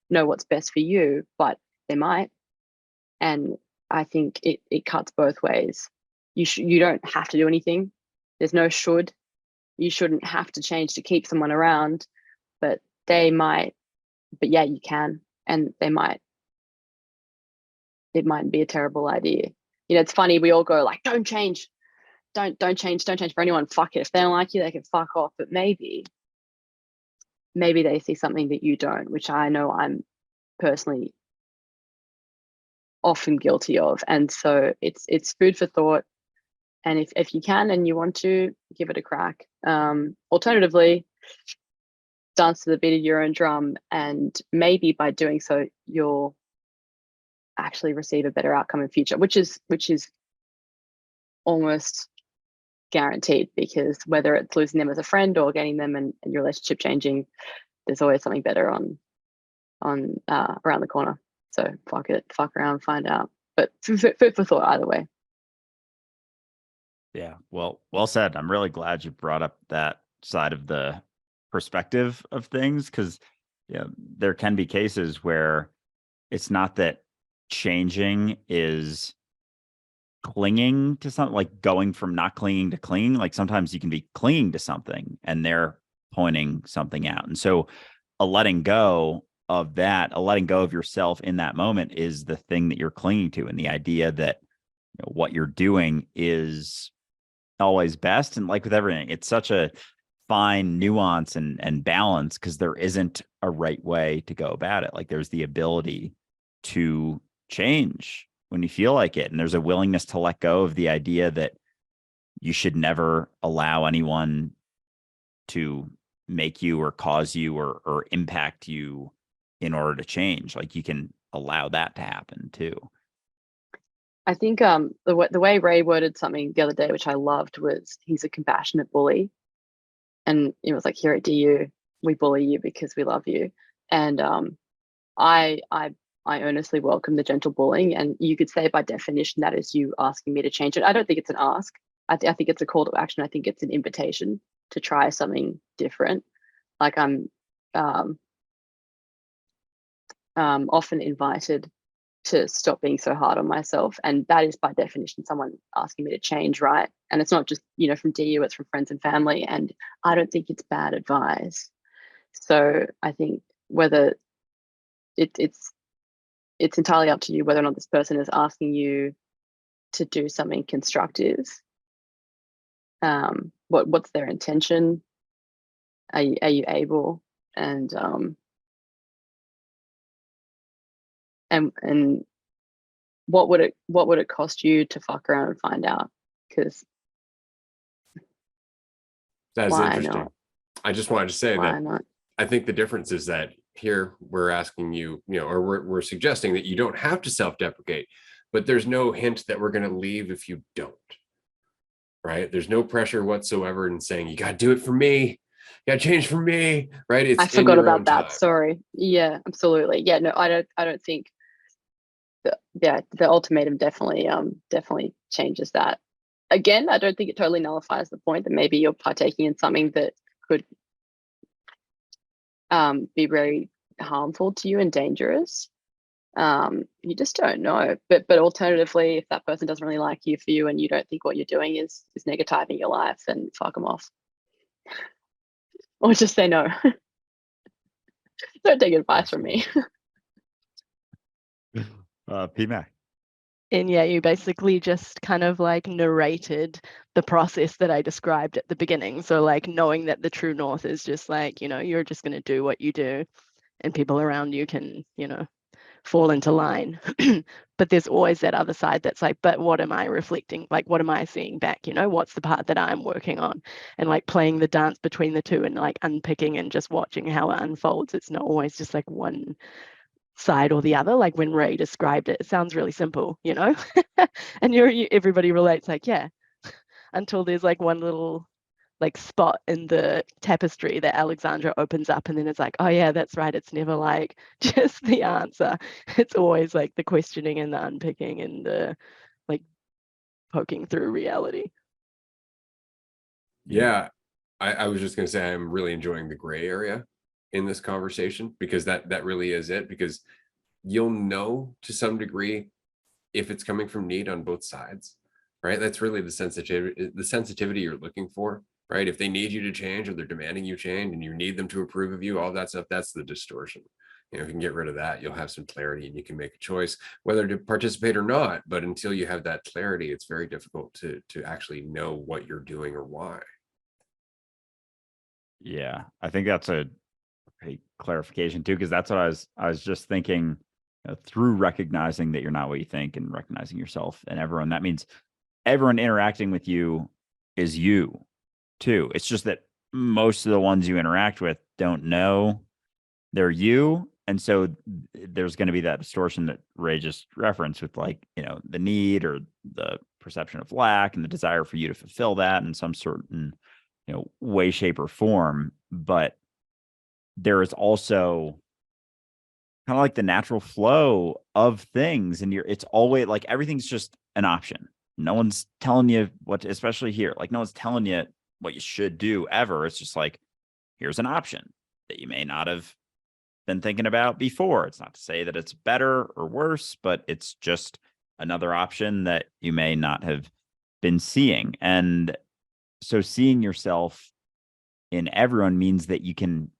know what's best for you, but they might. And I think it cuts both ways. You don't have to do anything. There's no should. You shouldn't have to change to keep someone around, but they might. But yeah, you can, and they might. It might be a terrible idea. It's funny. We all go like, don't change. Don't change for anyone. Fuck it. If they don't like you, they can fuck off. But maybe they see something that you don't, which I know I'm personally often guilty of. And so it's food for thought. And if you can and you want to, give it a crack. Alternatively, dance to the beat of your own drum, and maybe by doing so, you'll actually receive a better outcome in future, which is almost guaranteed, because whether it's losing them as a friend or getting them and your relationship changing, there's always something better on around the corner. So fuck around, find out. But food for thought either way. Yeah, well said. I'm really glad you brought up that side of the perspective of things, because there can be cases where it's not that changing is clinging to something, like going from not clinging to clinging. Like sometimes you can be clinging to something and they're pointing something out. And so a letting go of that, a letting go of yourself in that moment is the thing that you're clinging to. And the idea that what you're doing is always best. And like with everything, it's such a fine nuance and balance, because there isn't a right way to go about it. Like there's the ability to change when you feel like it. And there's a willingness to let go of the idea that you should never allow anyone to make you or cause you or impact you in order to change. Like you can allow that to happen too. I think the way Ray worded something the other day, which I loved, was he's a compassionate bully, and it was like, here at DU, we bully you because we love you, and I earnestly welcome the gentle bullying, and you could say by definition that is you asking me to change it. I don't think it's an ask. I think it's a call to action. I think it's an invitation to try something different. Like I'm often invited to stop being so hard on myself, and that is by definition someone asking me to change, right? And it's not just, you know, from DU, it's from friends and family, and I don't think it's bad advice. So I think whether it's entirely up to you whether or not this person is asking you to do something constructive. What's their intention? Are you able? And what would it cost you to fuck around and find out? Because That is why interesting. not? I just wanted to say Why that not? I think the difference is that here we're asking you, or we're suggesting that you don't have to self-deprecate, but there's no hint that we're going to leave if you don't. Right? There's no pressure whatsoever in saying you got to do it for me, you got to change for me. Right? It's I forgot in your own about that. time. Sorry. Yeah, absolutely. Yeah, no, I don't think the ultimatum definitely changes that. Again, I don't think it totally nullifies the point that maybe you're partaking in something that could be very harmful to you and dangerous. You just don't know. But alternatively, if that person doesn't really like you for you and you don't think what you're doing is negativing your life, then fuck them off. Or just say no. Don't take advice from me. PMAC. And yeah, you basically just kind of like narrated the process that I described at the beginning. So like knowing that the true north is just like, you know, you're just going to do what you do and people around you can, you know, fall into line. But there's always that other side that's like, but what am I reflecting? Like, what am I seeing back? You know, what's the part that I'm working on? And like playing the dance between the two and like unpicking and just watching how it unfolds. It's not always just like one side or the other. Like when Ray described it, it sounds really simple, you know, and everybody relates like, yeah, until there's like one little like spot in the tapestry that Alexandra opens up and then it's like, oh yeah, that's right. It's never like just the answer. It's always like the questioning and the unpicking and the like poking through reality. Yeah, I was just going to say I'm really enjoying the gray area in this conversation, because that really is it, because you'll know to some degree if it's coming from need on both sides, right? That's really the sensitivity you're looking for, right? If they need you to change or they're demanding you change and you need them to approve of you, all that stuff, that's the distortion. You know, if you can get rid of that, you'll have some clarity and you can make a choice whether to participate or not. But until you have that clarity, it's very difficult to actually know what you're doing or why. Yeah, I think that's a great clarification too, because that's what I was just thinking. Through recognizing that you're not what you think and recognizing yourself and everyone, that means everyone interacting with you is you too. It's just that most of the ones you interact with don't know they're you. And so there's going to be that distortion that Ray just referenced with, like, you know, the need or the perception of lack and the desire for you to fulfill that in some certain, you know, way, shape, or form. But there is also kind of like the natural flow of things, and it's always like everything's just an option. No one's telling you what, especially here, like no one's telling you what you should do ever. It's just like, here's an option that you may not have been thinking about before. It's not to say that it's better or worse, but it's just another option that you may not have been seeing. And so seeing yourself in everyone means that you can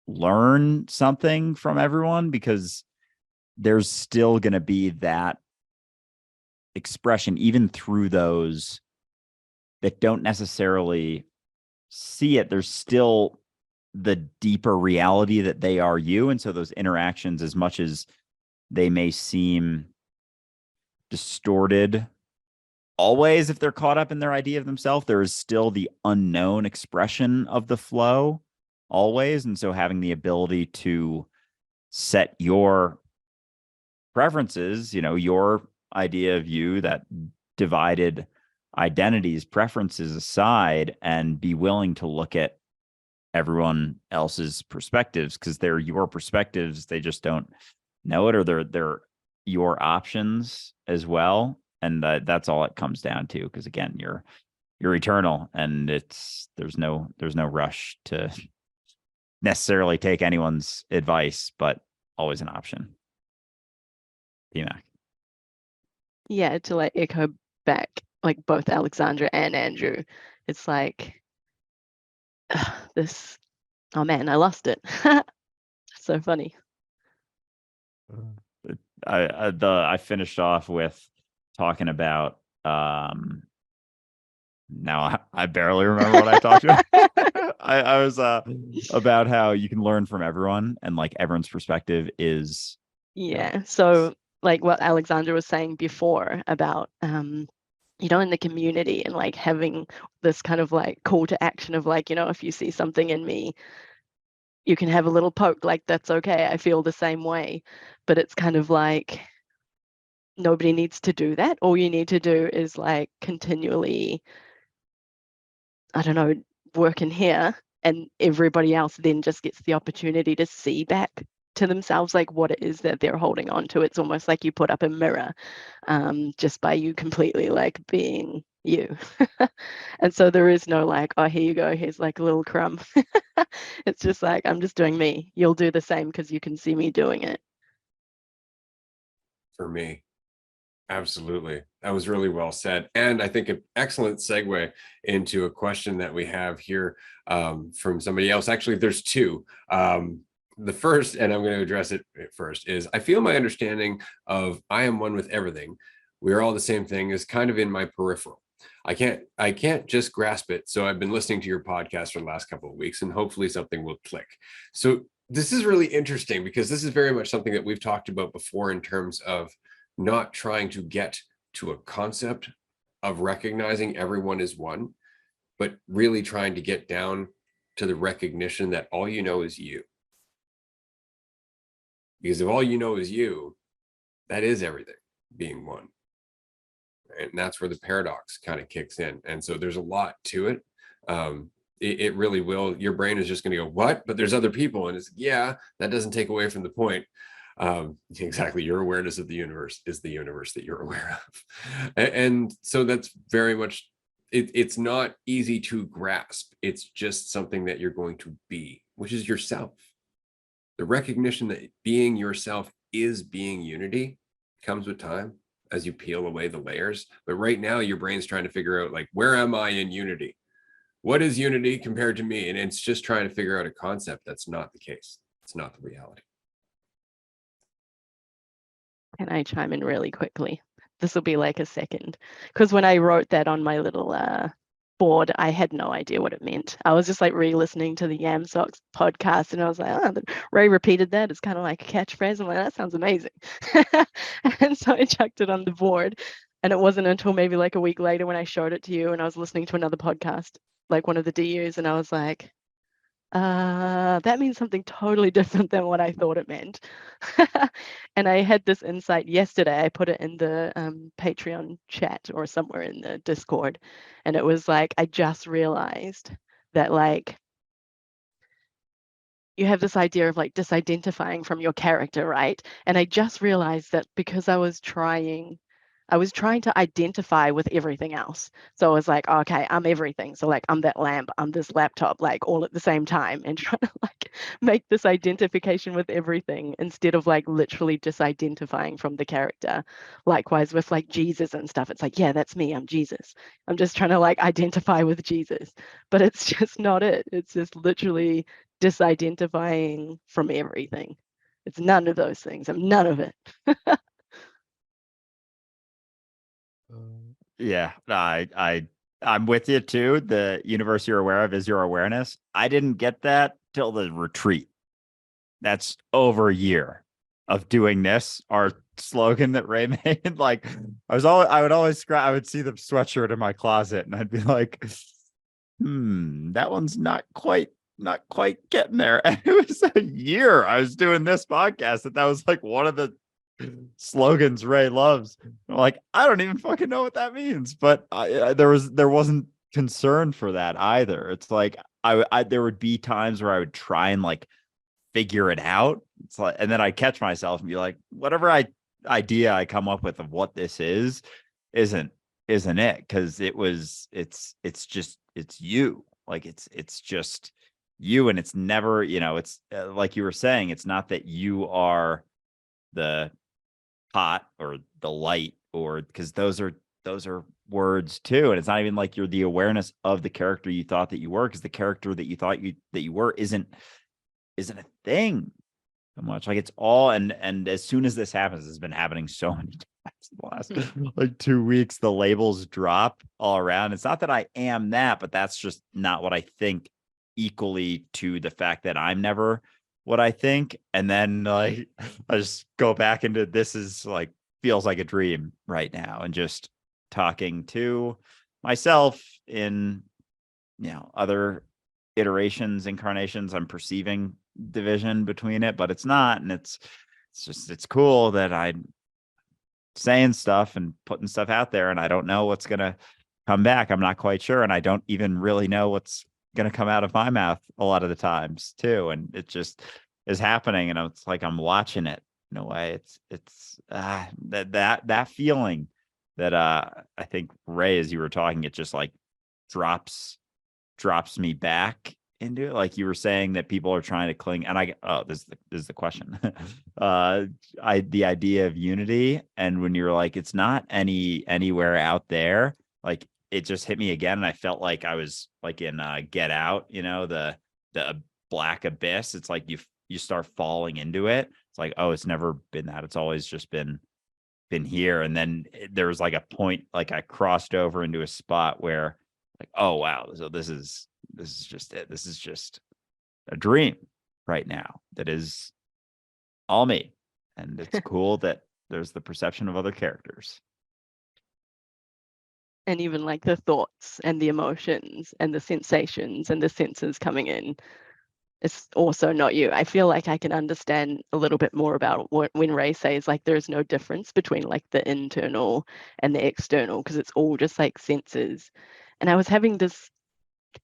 learn something from everyone, because there's still going to be that expression, even through those that don't necessarily see it. There's still the deeper reality that they are you. And so those interactions, as much as they may seem distorted always, if they're caught up in their idea of themselves, there is still the unknown expression of the flow always. And so having the ability to set your preferences, your idea of you, that divided identities, preferences aside, and be willing to look at everyone else's perspectives, because they're your perspectives. They just don't know it, or they're your options as well. And that's all it comes down to, because again, you're eternal, and there's no rush to necessarily take anyone's advice, but always an option. PMAC. Yeah, to like echo back, like both Alexandra and Andrew, it's like this, oh man, I lost it. So funny. I finished off with talking about now I barely remember what I talked about. I was about how you can learn from everyone, and like everyone's perspective is Yeah. So like what Alexandra was saying before about in the community, and like having this kind of like call to action of like, if you see something in me, you can have a little poke, like that's okay. I feel the same way. But it's kind of like nobody needs to do that. All you need to do is like continually, I don't know, work in here, and everybody else then just gets the opportunity to see back to themselves like what it is that they're holding on to. It's almost like you put up a mirror just by you completely like being you. And so there is no like, oh, here you go, here's like a little crumb. It's just like, I'm just doing me. You'll do the same because you can see me doing it. For me. Absolutely. That was really well said. And I think an excellent segue into a question that we have here from somebody else. Actually, there's two. The first, and I'm going to address it first, is I feel my understanding of I am one with everything. We are all the same thing is kind of in my peripheral. I can't just grasp it. So I've been listening to your podcast for the last couple of weeks, and hopefully something will click. So this is really interesting, because this is very much something that we've talked about before in terms of not trying to get to a concept of recognizing everyone is one, but really trying to get down to the recognition that all you know is you. Because if all you know is you, that is everything being one. And that's where the paradox kind of kicks in. And so there's a lot to it. It really will. Your brain is just going to go, what? But there's other people. And it's, yeah, that doesn't take away from the point. Exactly. Your awareness of the universe is the universe that you're aware of. And so that's very much, it's not easy to grasp. It's just something that you're going to be, which is yourself. The recognition that being yourself is being unity comes with time as you peel away the layers. But right now your brain's trying to figure out, like, where am I in unity? What is unity compared to me? And it's just trying to figure out a concept that's not the case. It's not the reality. Can I chime in really quickly? This will be like a second. Because when I wrote that on my little board, I had no idea what it meant. I was just like re-listening to the Yam Socks podcast, and I was like, oh, Ray repeated that. It's kind of like a catchphrase. I'm like, that sounds amazing. And so I chucked it on the board. And it wasn't until maybe like a week later when I showed it to you, and I was listening to another podcast, like one of the DUs, and I was like, that means something totally different than what I thought it meant. And I had this insight yesterday. I put it in the Patreon chat or somewhere in the Discord. And it was like, I just realized that like, you have this idea of like disidentifying from your character, right? And I just realized that because I was trying to identify with everything else. So I was like, oh, okay, I'm everything. So like, I'm that lamp, I'm this laptop, like all at the same time, and trying to like make this identification with everything instead of like literally disidentifying from the character. Likewise with like Jesus and stuff. It's like, yeah, that's me. I'm Jesus. I'm just trying to like identify with Jesus, but it's just not it. It's just literally disidentifying from everything. It's none of those things. I'm none of it. Yeah, I'm with you too. The universe you're aware of is your awareness. I didn't get that till the retreat. That's over a year of doing this. Our slogan that Ray made, like I would always I would see the sweatshirt in my closet, and I'd be like, that one's not quite not quite getting there. And it was a year I was doing this podcast, and that was like one of the slogans Ray loves. I'm like, I don't even fucking know what that means, but there wasn't concern for that either. It's like I there would be times where I would try and like figure it out. It's like, and then I'd catch myself and be like, whatever idea I come up with of what this is isn't it, because it's just it's you. Like it's just you, and it's never, it's like you were saying, it's not that you are the hot or the light, or because those are words too, and it's not even like you're the awareness of the character you thought that you were, because the character that you thought you were isn't a thing so much. Like it's all, and as soon as this happens, it's been happening so many times in the last like 2 weeks, the labels drop all around. It's not that I am that, but that's just not what I think, equally to the fact that I'm never what I think. And then like I just go back into, this is like, feels like a dream right now, and just talking to myself in, other iterations, incarnations. I'm perceiving division between it, but it's not. And it's cool that I'm saying stuff and putting stuff out there, and I don't know what's gonna come back. I'm not quite sure, and I don't even really know what's gonna come out of my mouth a lot of the times too. And it just is happening, and it's like I'm watching it in a way. It's that feeling that I think, Ray, as you were talking, it just like drops me back into it. Like you were saying that people are trying to cling, and this is the question. The idea of unity, and when you're like, it's not anywhere out there, like it just hit me again, and I felt like I was like in Get Out, the black abyss. It's like you start falling into it. It's like, oh, it's never been that. It's always just been here. And then there was like a point, like I crossed over into a spot where like, oh wow, so this is just it. This is just a dream right now that is all me. And it's cool that there's the perception of other characters. And even like the thoughts and the emotions and the sensations and the senses coming in, it's also not you. I feel like I can understand a little bit more about when Ray says like there's no difference between like the internal and the external, because it's all just like senses. And I was having this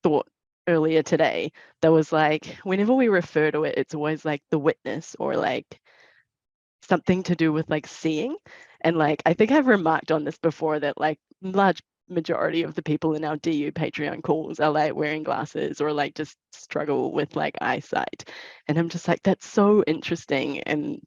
thought earlier today that was like, whenever we refer to it, it's always like the witness, or like something to do with like seeing. And like I think I've remarked on this before, that like large majority of the people in our DU Patreon calls are like wearing glasses, or like just struggle with like eyesight. And I'm just like, that's so interesting. And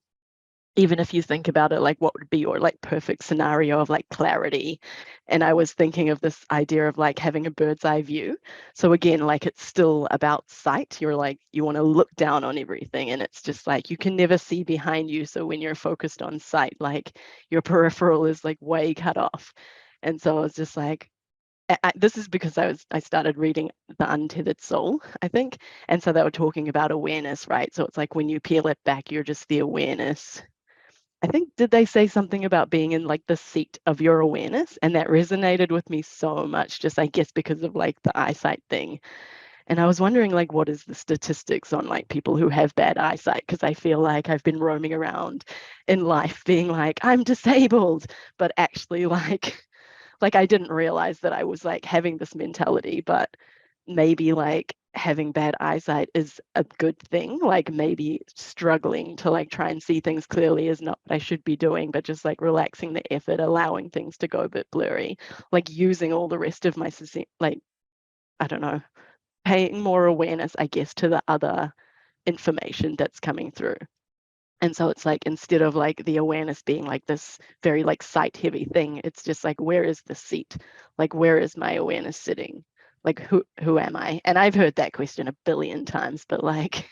even if you think about it, like what would be your like perfect scenario of like clarity? And I was thinking of this idea of like having a bird's eye view. So again, like it's still about sight. You're like, you want to look down on everything, and it's just like you can never see behind you. So when you're focused on sight, like your peripheral is like way cut off. And so I was just like, this is because I started reading The Untethered Soul, I think. And so they were talking about awareness, right? So it's like when you peel it back, you're just the awareness. I think, did they say something about being in like the seat of your awareness? And that resonated with me so much, just I guess because of like the eyesight thing. And I was wondering like, what is the statistics on like people who have bad eyesight? Because I feel like I've been roaming around in life being like, I'm disabled, but actually like I didn't realize that I was like having this mentality. But maybe like having bad eyesight is a good thing. Like maybe struggling to like try and see things clearly is not what I should be doing, but just like relaxing the effort, allowing things to go a bit blurry, like using all the rest of my like, I don't know, paying more awareness, I guess, to the other information that's coming through. And so it's like, instead of like the awareness being like this very like sight heavy thing, it's just like, where is the seat? Like, where is my awareness sitting? Like, who am I? And I've heard that question a billion times, but like,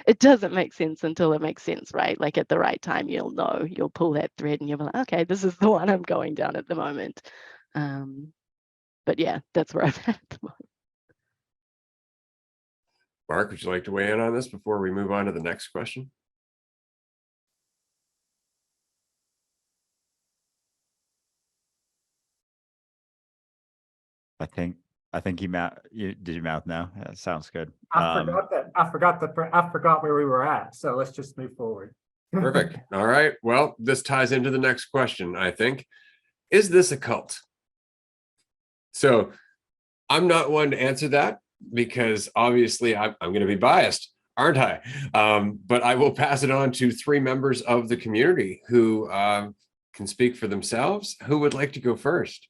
it doesn't make sense until it makes sense, right? Like at the right time, you'll know, you'll pull that thread and you'll be like, okay, this is the one I'm going down at the moment. But yeah, that's where I'm at the moment. Mark, would you like to weigh in on this before we move on to the next question? I think I think did you mouth now? Yeah, sounds good. I forgot where we were at. So let's just move forward. Perfect. All right. Well, this ties into the next question, I think. Is this a cult? So I'm not one to answer that because obviously I'm going to be biased, aren't I? But I will pass it on to 3 members of the community who can speak for themselves. Who would like to go first?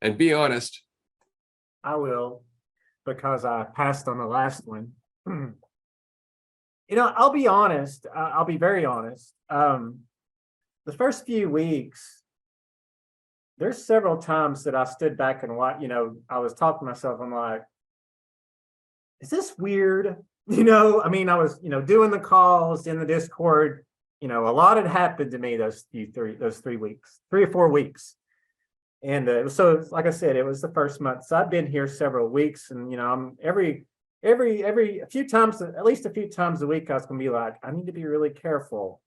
And be honest. I will, because I passed on the last one. You know, I'll be honest. I'll be very honest. The first few weeks, there's several times that I stood back and watched, you know, I was talking to myself. I'm like, is this weird? You know, I mean, I was, you know, doing the calls in the Discord, you know, a lot had happened to me those 3 weeks, 3 or 4 weeks. And so, like I said, it was the first month. So I've been here several weeks, and, you know, I'm every a few times, at least a few times a week, I was going to be like, I need to be really careful.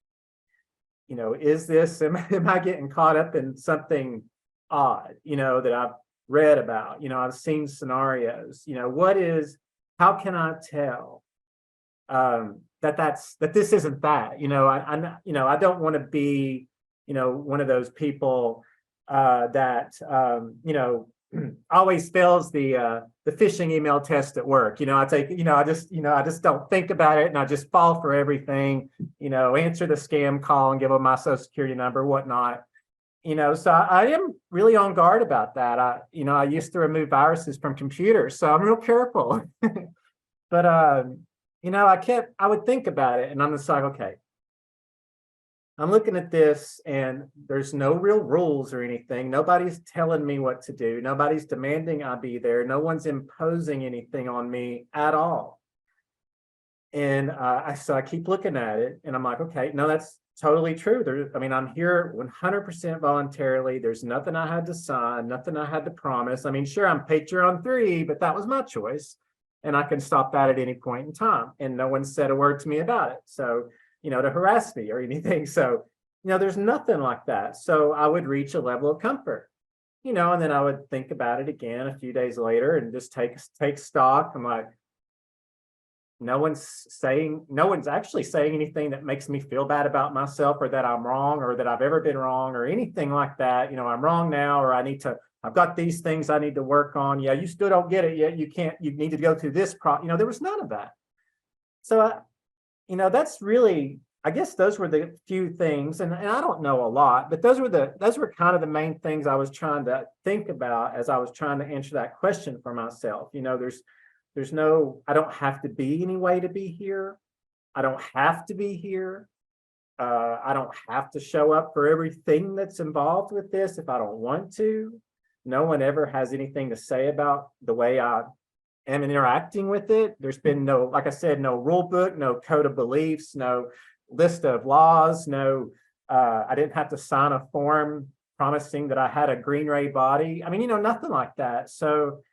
You know, am I getting caught up in something odd, you know, that I've read about, you know, I've seen scenarios, you know, how can I tell that this isn't that, you know, I don't want to be, you know, one of those people that, you know, always fails the phishing email test at work. You know, I just don't think about it, and I just fall for everything, you know, answer the scam call and give them my social security number, whatnot. You know, so I am really on guard about that. I used to remove viruses from computers, so I'm real careful. But you know, I would think about it, and I'm just like, okay, I'm looking at this, and there's no real rules or anything. Nobody's telling me what to do. Nobody's demanding I be there. No one's imposing anything on me at all. And so I keep looking at it, and I'm like, okay, no, that's totally true. I'm here 100% voluntarily. There's nothing I had to sign, nothing I had to promise. I mean, sure, I'm Patreon 3, but that was my choice, and I can stop that at any point in time. And no one said a word to me about it. So, you know, to harass me or anything. So, you know, there's nothing like that. So I would reach a level of comfort, you know, and then I would think about it again a few days later and just take stock. I'm like, no one's actually saying anything that makes me feel bad about myself, or that I'm wrong, or that I've ever been wrong, or anything like that. You know, I'm wrong now, or I've got these things I need to work on. Yeah, you still don't get it yet. You need to go through this you know, there was none of that. So you know, that's really, I guess those were the few things, and I don't know a lot, but those were kind of the main things I was trying to think about as I was trying to answer that question for myself. You know, I don't have to be any way to be here. I don't have to be here. I don't have to show up for everything that's involved with this if I don't want to. No one ever has anything to say about the way I am interacting with it. There's been no, like I said, no rule book, no code of beliefs, no list of laws, I didn't have to sign a form promising that I had a green ray body. I mean, you know, nothing like that. So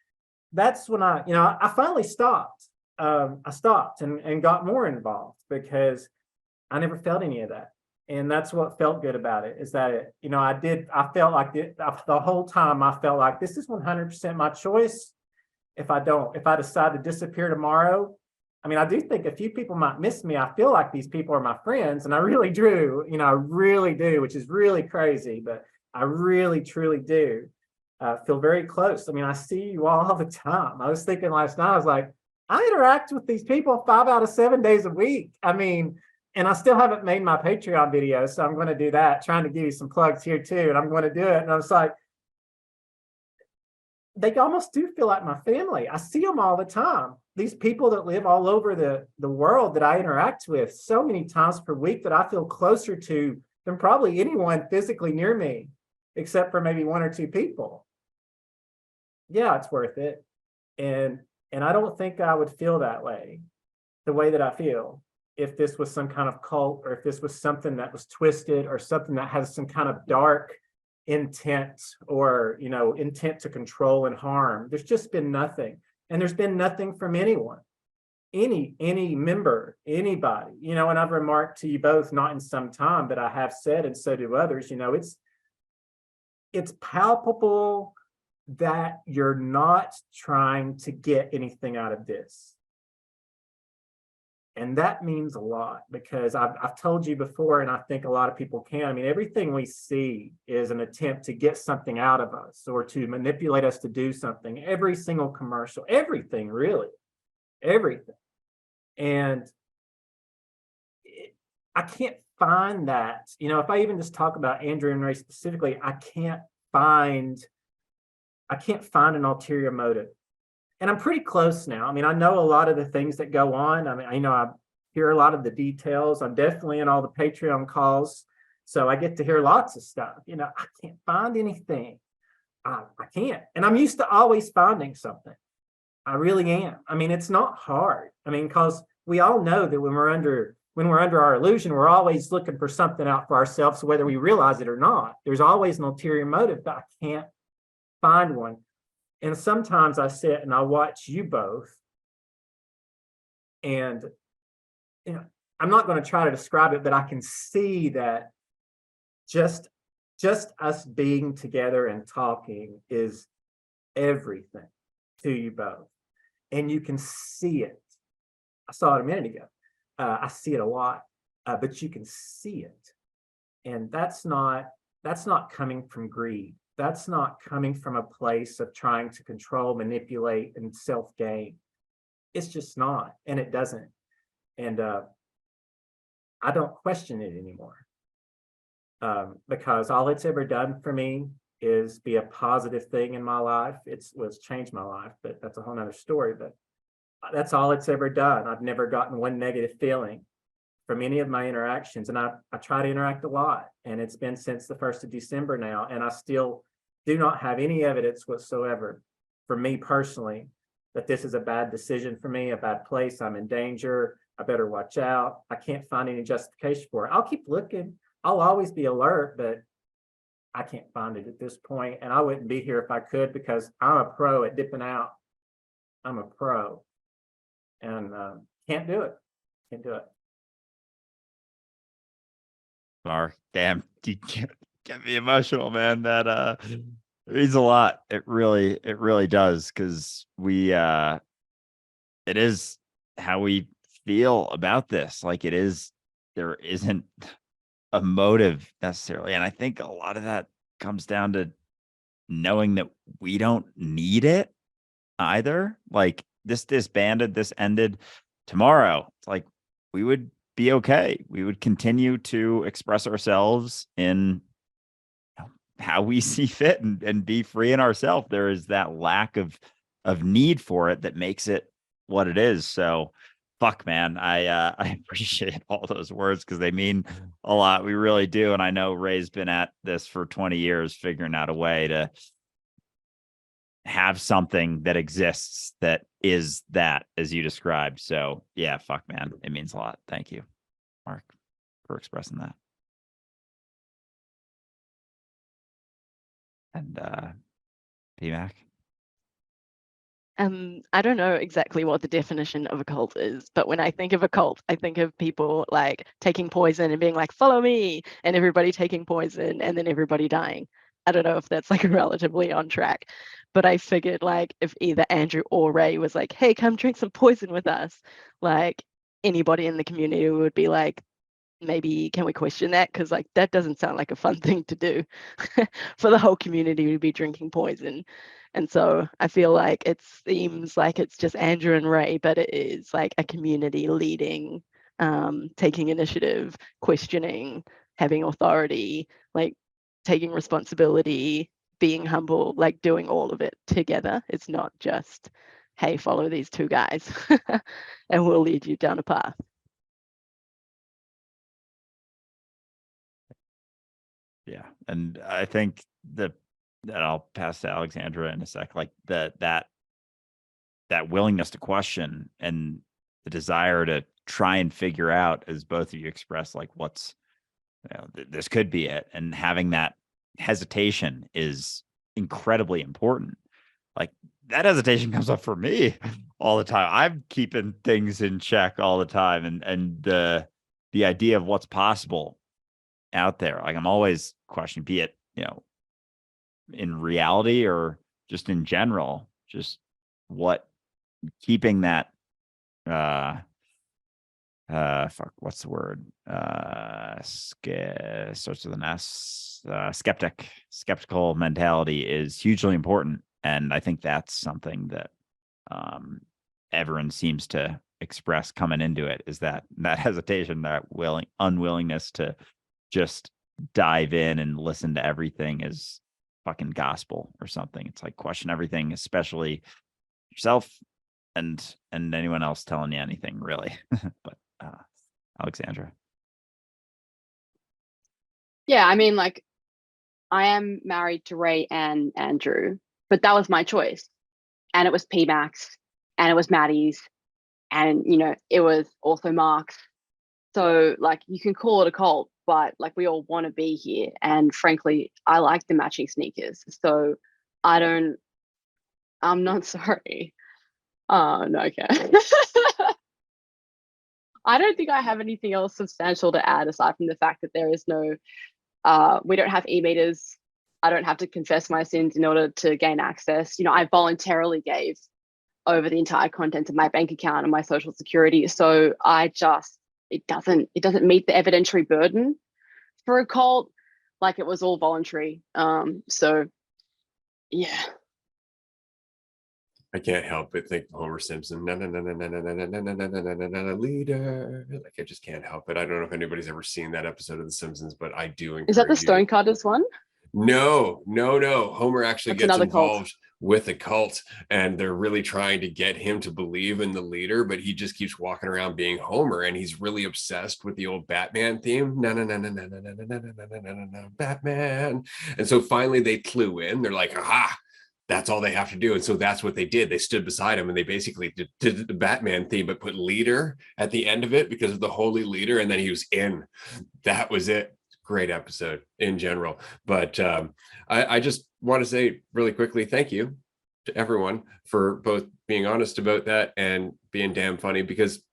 that's when I finally stopped. I stopped and got more involved, because I never felt any of that. And that's what felt good about it, is that, you know, I felt like the whole time I felt like this is 100% my choice. If I decide to disappear tomorrow, I mean, I do think a few people might miss me. I feel like these people are my friends, and I really do, you know, I really do, which is really crazy, but I really, truly do feel very close. I mean, I see you all the time. I was thinking last night, I was like, I interact with these people 5 out of 7 days a week. I mean, and I still haven't made my Patreon video, so I'm going to do that, trying to give you some plugs here too, and I'm going to do it. And I was like, they almost do feel like my family. I see them all the time. These people that live all over the world that I interact with so many times per week, that I feel closer to than probably anyone physically near me, except for maybe 1 or 2 people. Yeah, it's worth it. And I don't think I would feel that way, the way that I feel, if this was some kind of cult, or if this was something that was twisted, or something that has some kind of dark intent, or, you know, intent to control and harm. There's just been nothing. And there's been nothing from anyone, any member, anybody, you know. And I've remarked to you both, not in some time, but I have said, and so do others, you know, it's palpable that you're not trying to get anything out of this. And that means a lot, because I've told you before, and I think a lot of people can. I mean, everything we see is an attempt to get something out of us or to manipulate us to do something. Every single commercial, everything, really, everything. And I can't find that, you know, if I even just talk about Andrew and Ray specifically, I can't find an ulterior motive. And I'm pretty close now. I mean, I know a lot of the things that go on. I mean, I know I hear a lot of the details. I'm definitely in all the Patreon calls, so I get to hear lots of stuff. You know, I can't find anything. I can't. And I'm used to always finding something. I really am. I mean, it's not hard. I mean, because we all know that when we're under our illusion, we're always looking for something out for ourselves, whether we realize it or not. There's always an ulterior motive, but I can't find one. And sometimes I sit and I watch you both, and you know, I'm not going to try to describe it, but I can see that just us being together and talking is everything to you both. And you can see it. I saw it a minute ago. I see it a lot, but you can see it. And that's not coming from greed. That's not coming from a place of trying to control, manipulate, and self-gain. It's just not, and it doesn't. And I don't question it anymore, because all it's ever done for me is be a positive thing in my life. It's changed my life, but that's a whole nother story. But that's all it's ever done. I've never gotten one negative feeling from any of my interactions, and I try to interact a lot, and it's been since the 1st of December now, and I still do not have any evidence whatsoever for me personally that this is a bad decision for me, a bad place, I'm in danger, I better watch out. I can't find any justification for it. I'll keep looking. I'll always be alert, but I can't find it at this point, and I wouldn't be here if I could, because I'm a pro at dipping out. I'm a pro, and can't do it. Can't do it. Mark, damn, you get me emotional, man. That means a lot. It really does, because it is how we feel about this. Like, there isn't a motive necessarily, and I think a lot of that comes down to knowing that we don't need it either. Like, this disbanded, this ended tomorrow. It's like we would be okay. We would continue to express ourselves in how we see fit and be free in ourselves. There is that lack of need for it that makes it what it is. So fuck, man, I appreciate all those words, because they mean a lot. We really do. And I know Ray's been at this for 20 years, figuring out a way to have something that exists that is that, as you described. So yeah, fuck, man, it means a lot. Thank you, Mark, for expressing that. And PMAC. I don't know exactly what the definition of a cult is, but when I think of a cult, I think of people like taking poison and being like, follow me, and everybody taking poison and then everybody dying. I don't know if that's like relatively on track, but I figured like if either Andrew or Ray was like, hey, come drink some poison with us, like anybody in the community would be like, maybe can we question that? Because like that doesn't sound like a fun thing to do for the whole community to be drinking poison. And so I feel like it seems like it's just Andrew and Ray, but it is like a community leading, taking initiative, questioning, having authority, like taking responsibility, being humble, like doing all of it together. It's not just, hey, follow these two guys and we'll lead you down a path. Yeah. And I think that I'll pass to Alexandra in a sec, like that willingness to question and the desire to try and figure out, as both of you expressed, like what's, this could be it. And having that hesitation is incredibly important. Like, that hesitation comes up for me all the time. I'm keeping things in check all the time. And the idea of what's possible out there, like I'm always questioning, be it, in reality or just in general, just what keeping that fuck, what's the word? Starts with an S. Skeptical mentality is hugely important, and I think that's something that everyone seems to express coming into it, is that hesitation, that unwillingness to just dive in and listen to everything is fucking gospel or something. It's like question everything, especially yourself and anyone else telling you anything, really. But Alexandra. Yeah, I mean, like, I am married to Ray and Andrew, but that was my choice. And it was PMAX, and it was Maddie's, and, you know, it was also Mark's. So, like, you can call it a cult, but, like, we all want to be here. And frankly, I like the matching sneakers. So I'm not sorry. Oh, no, okay. I don't think I have anything else substantial to add aside from the fact that there is no, we don't have e-meters. I don't have to confess my sins in order to gain access. You know, I voluntarily gave over the entire contents of my bank account and my social security. So it doesn't meet the evidentiary burden for a cult. Like, it was all voluntary. So yeah. I can't help but think Homer Simpson, leader. Like, I just can't help it. I don't know if anybody's ever seen that episode of The Simpsons, but I do encourage Is that the you. Stonecutters one? No. Homer actually That's gets another cult. involved with a cult, and they're really trying to get him to believe in the leader, but he just keeps walking around being Homer, and he's really obsessed with the old Batman theme. Batman. And so finally they clue in. They're like, aha, that's all they have to do. And so that's what they did. They stood beside him and they basically did the Batman theme, but put leader at the end of it because of the holy leader. And then he was in. That was it. Great episode in general. But I just want to say really quickly, thank you to everyone for both being honest about that and being damn funny, because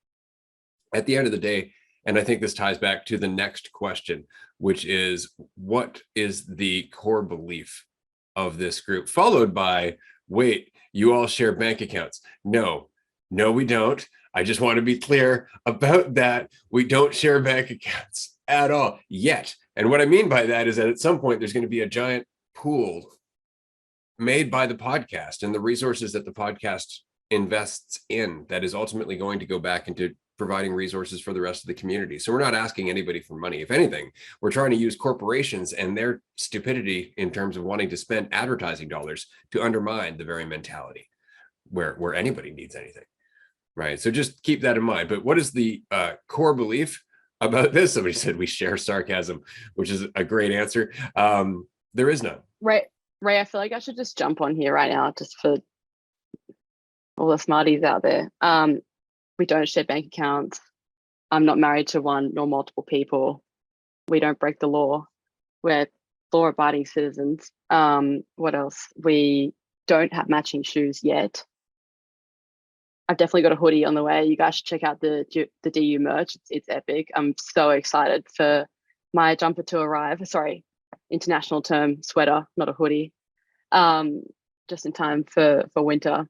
at the end of the day, and I think this ties back to the next question, which is, what is the core belief of this group? Followed by, wait, you all share bank accounts? No, we don't. I just want to be clear about that. We don't share bank accounts at all yet. And what I mean by that is that at some point there's going to be a giant pool made by the podcast and the resources that the podcast invests in that is ultimately going to go back into providing resources for the rest of the community. So we're not asking anybody for money. If anything, we're trying to use corporations and their stupidity in terms of wanting to spend advertising dollars to undermine the very mentality where anybody needs anything, right? So just keep that in mind. But what is the core belief about this? Somebody said we share sarcasm, which is a great answer. There is none. Ray, I feel like I should just jump on here right now just for all the smarties out there. We don't share bank accounts. I'm not married to one nor multiple people. We don't break the law. We're law-abiding citizens. What else? We don't have matching shoes yet. I've definitely got a hoodie on the way. You guys should check out the DU merch. It's epic. I'm so excited for my jumper to arrive. Sorry, international term, sweater, not a hoodie. Just in time for winter.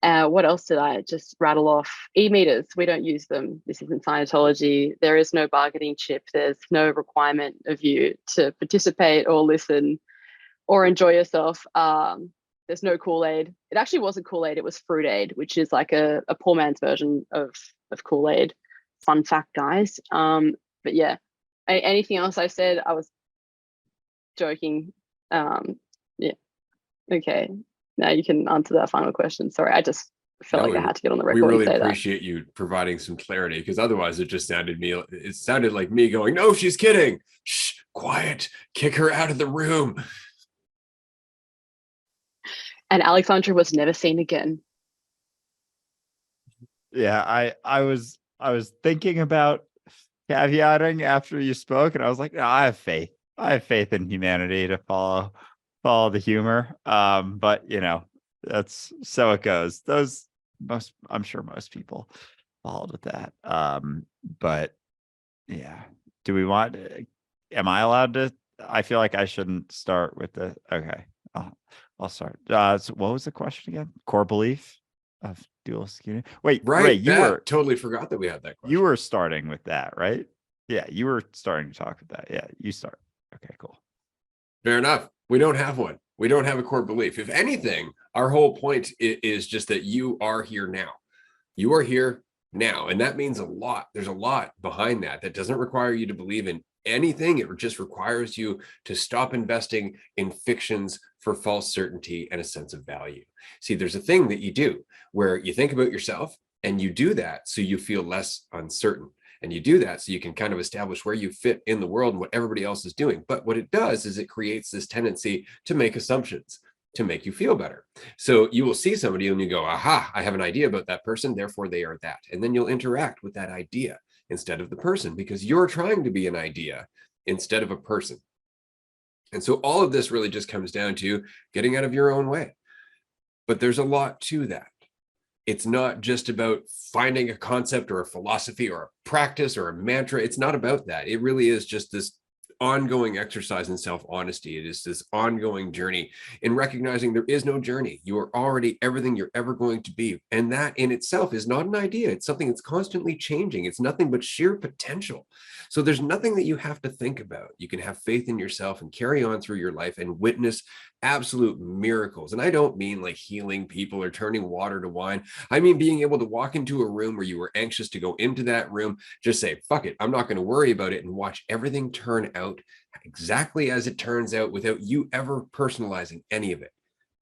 What else did I just rattle off? E-meters, we don't use them. This isn't Scientology. There is no bargaining chip. There's no requirement of you to participate or listen or enjoy yourself. There's no Kool-Aid. It actually wasn't Kool-Aid, it was Fruit Aid, which is like a poor man's version of Kool-Aid. Fun fact, guys. But yeah, anything else I said, I was joking. Yeah, okay. Now you can answer that final question. Sorry, I just felt like I had to get on the record. We really and say appreciate you providing some clarity, because otherwise it sounded like me going, no, she's kidding. Shh, quiet, kick her out of the room. And Alexandra was never seen again. Yeah, I was thinking about caveating after you spoke, and I was like, no, I have faith. I have faith in humanity to follow the humor. But you know, that's so it goes. I'm sure most people followed with that. But yeah, do we want? Am I allowed to I feel like I shouldn't start with the, okay, I'll start. So what was the question again? Core belief of dualistic unity? Wait, Right. Ray, you Pat, were, totally forgot that we had that question. you were starting with that, right? Yeah, you were starting to talk with that. Yeah, you start. Okay, cool. Fair enough. We don't have one. We don't have a core belief. If anything, our whole point is just that you are here now. You are here now. And that means a lot. There's a lot behind that. That doesn't require you to believe in anything. It just requires you to stop investing in fictions for false certainty and a sense of value. See, there's a thing that you do where you think about yourself, and you do that so you feel less uncertain. And you do that so you can kind of establish where you fit in the world and what everybody else is doing. But what it does is it creates this tendency to make assumptions to make you feel better. So you will see somebody and you go, aha, I have an idea about that person, therefore they are that. And then you'll interact with that idea instead of the person, because you're trying to be an idea instead of a person. And so all of this really just comes down to getting out of your own way. But there's a lot to that. It's not just about finding a concept or a philosophy or a practice or a mantra. It's not about that. It really is just this ongoing exercise in self-honesty. It is this ongoing journey in recognizing there is no journey. You are already everything you're ever going to be. And that in itself is not an idea. It's something that's constantly changing. It's nothing but sheer potential. So there's nothing that you have to think about. You can have faith in yourself and carry on through your life and witness absolute miracles. And I don't mean like healing people or turning water to wine. I mean being able to walk into a room where you were anxious to go into that room, just say, fuck it, I'm not going to worry about it, and watch everything turn out exactly as it turns out without you ever personalizing any of it.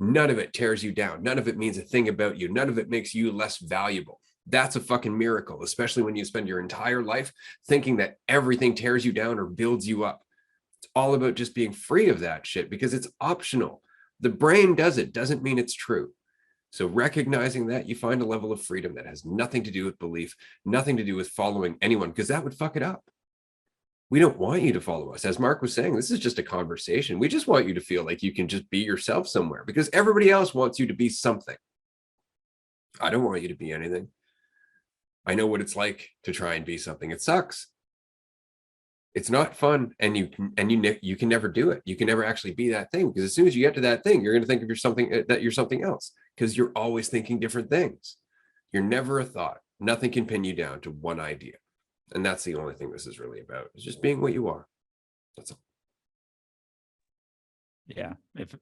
None of it tears you down. None of it means a thing about you. None of it makes you less valuable. That's a fucking miracle, especially when you spend your entire life thinking that everything tears you down or builds you up. It's all about just being free of that shit because it's optional. The brain does it, doesn't mean it's true. So recognizing that, you find a level of freedom that has nothing to do with belief, nothing to do with following anyone, because that would fuck it up. We don't want you to follow us. As Mark was saying, this is just a conversation. We just want you to feel like you can just be yourself somewhere because everybody else wants you to be something. I don't want you to be anything. I know what it's like to try and be something. It sucks. It's not fun, and you can never do it. You can never actually be that thing, because as soon as you get to that thing, you're going to think of you're something else, because you're always thinking different things. You're never a thought. Nothing can pin you down to one idea, and that's the only thing this is really about. Is just being what you are. That's all. Yeah.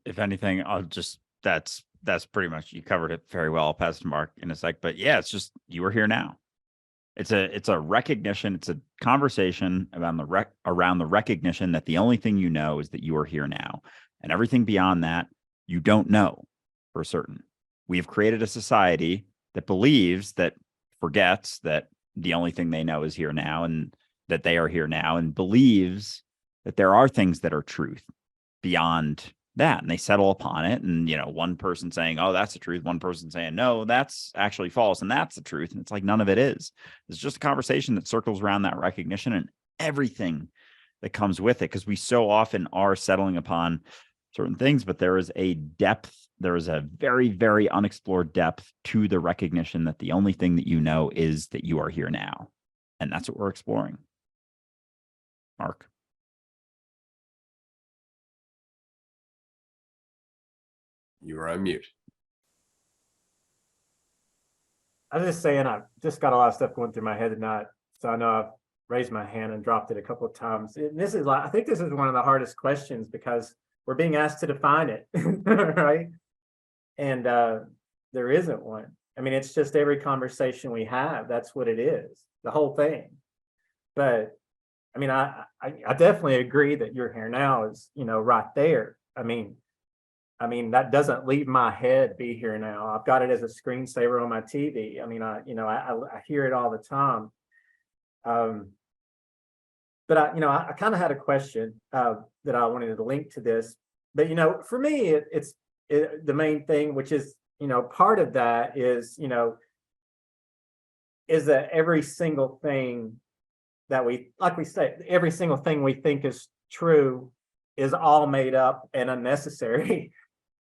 If anything, I'll just that's pretty much, you covered it very well. I'll pass to Mark in a sec, but yeah, it's just you are here now. It's a recognition. It's a conversation around the recognition that the only thing you know is that you are here now, and everything beyond that you don't know for certain. We have created a society that forgets that the only thing they know is here now, and that they are here now, and believes that there are things that are truth beyond that, and they settle upon it. And one person saying, oh, that's the truth, one person saying, no, that's actually false, and that's the truth. And it's like, none of it is. It's just a conversation that circles around that recognition and everything that comes with it, because we so often are settling upon certain things, but there is a depth, there is a very, very unexplored depth to the recognition that the only thing that you know is that you are here now. And that's what we're exploring. Mark. You are on mute. I was just saying, I just got a lot of stuff going through my head tonight. So I know I've raised my hand and dropped it a couple of times. And this is I think this is one of the hardest questions, because we're being asked to define it, right? And there isn't one. I mean, it's just every conversation we have, that's what it is, the whole thing. But I mean, I definitely agree that you're here now is, right there. I mean, that doesn't leave my head, be here now. I've got it as a screensaver on my TV. I mean, I hear it all the time. But I kind of had a question that I wanted to link to this. But, for me, it's the main thing, which is, part of that is, is that every single thing that like we say, every single thing we think is true is all made up and unnecessary.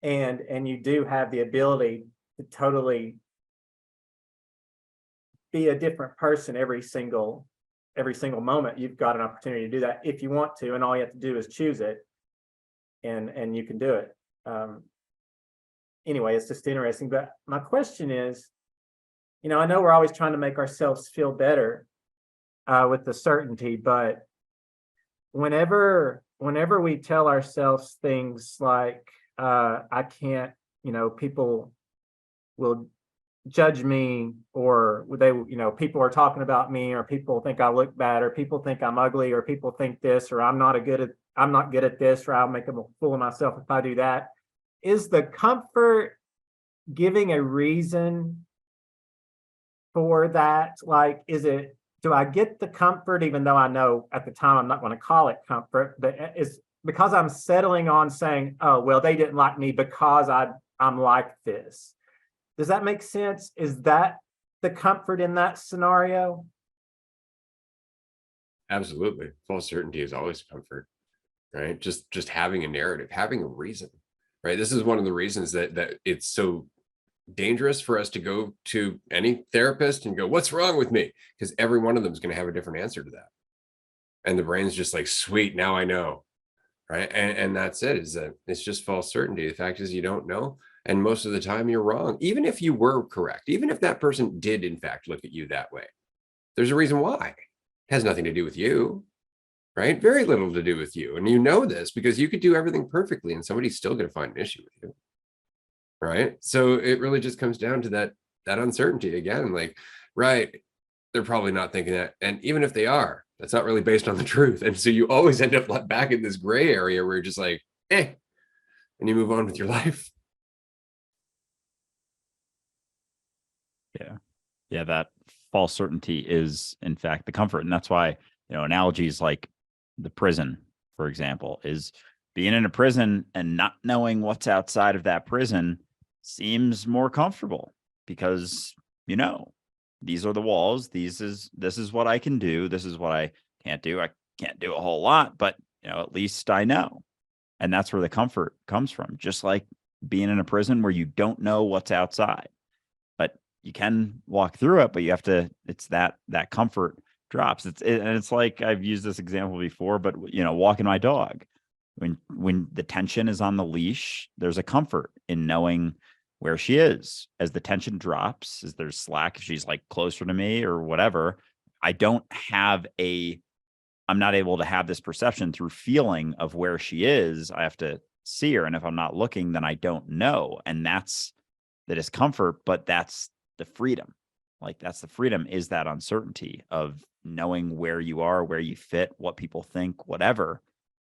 And you do have the ability to totally be a different person every single every single moment you've got an opportunity to do that if you want to, and all you have to do is choose it, and you can do it. Anyway, it's just interesting. But my question is, I know we're always trying to make ourselves feel better with the certainty, but whenever we tell ourselves things like I can't, people will judge me, or they, people are talking about me, or people think I look bad, or people think I'm ugly, or people think this, or I'm not good at this, or I'll make a fool of myself if I do that. Is the comfort giving a reason for that? Like, do I get the comfort, even though I know at the time I'm not going to call it comfort, but is because I'm settling on saying, oh, well, they didn't like me because I'm like this. Does that make sense? Is that the comfort in that scenario? Absolutely. False certainty is always comfort, right? Just having a narrative, having a reason, right? This is one of the reasons that it's so dangerous for us to go to any therapist and go, what's wrong with me? Because every one of them is going to have a different answer to that. And the brain's just like, sweet, now I know, right? And that's it, is that it's just false certainty. The fact is you don't know. And most of the time you're wrong. Even if you were correct, even if that person did in fact look at you that way, there's a reason why. It has nothing to do with you, right? Very little to do with you. And you know this because you could do everything perfectly and somebody's still going to find an issue with you, right? So it really just comes down to that uncertainty again, like, right, they're probably not thinking that. And even if they are, that's not really based on the truth. And so you always end up back in this gray area where you're just like, and you move on with your life. Yeah, that false certainty is in fact the comfort. And that's why, analogies like the prison, for example, is being in a prison and not knowing what's outside of that prison seems more comfortable because, these are the walls. This is what I can do. This is what I can't do. I can't do a whole lot, but at least I know. And that's where the comfort comes from. Just like being in a prison where you don't know what's outside, but you can walk through it, but you have to, it's that comfort drops. And it's like, I've used this example before, but walking my dog, when the tension is on the leash, there's a comfort in knowing where she is. As the tension drops, as there's slack, if she's like closer to me or whatever, I'm not able to have this perception through feeling of where she is. I have to see her. And if I'm not looking, then I don't know. And that's the discomfort, but that's the freedom. Like, that's the freedom, is that uncertainty of knowing where you are, where you fit, what people think, whatever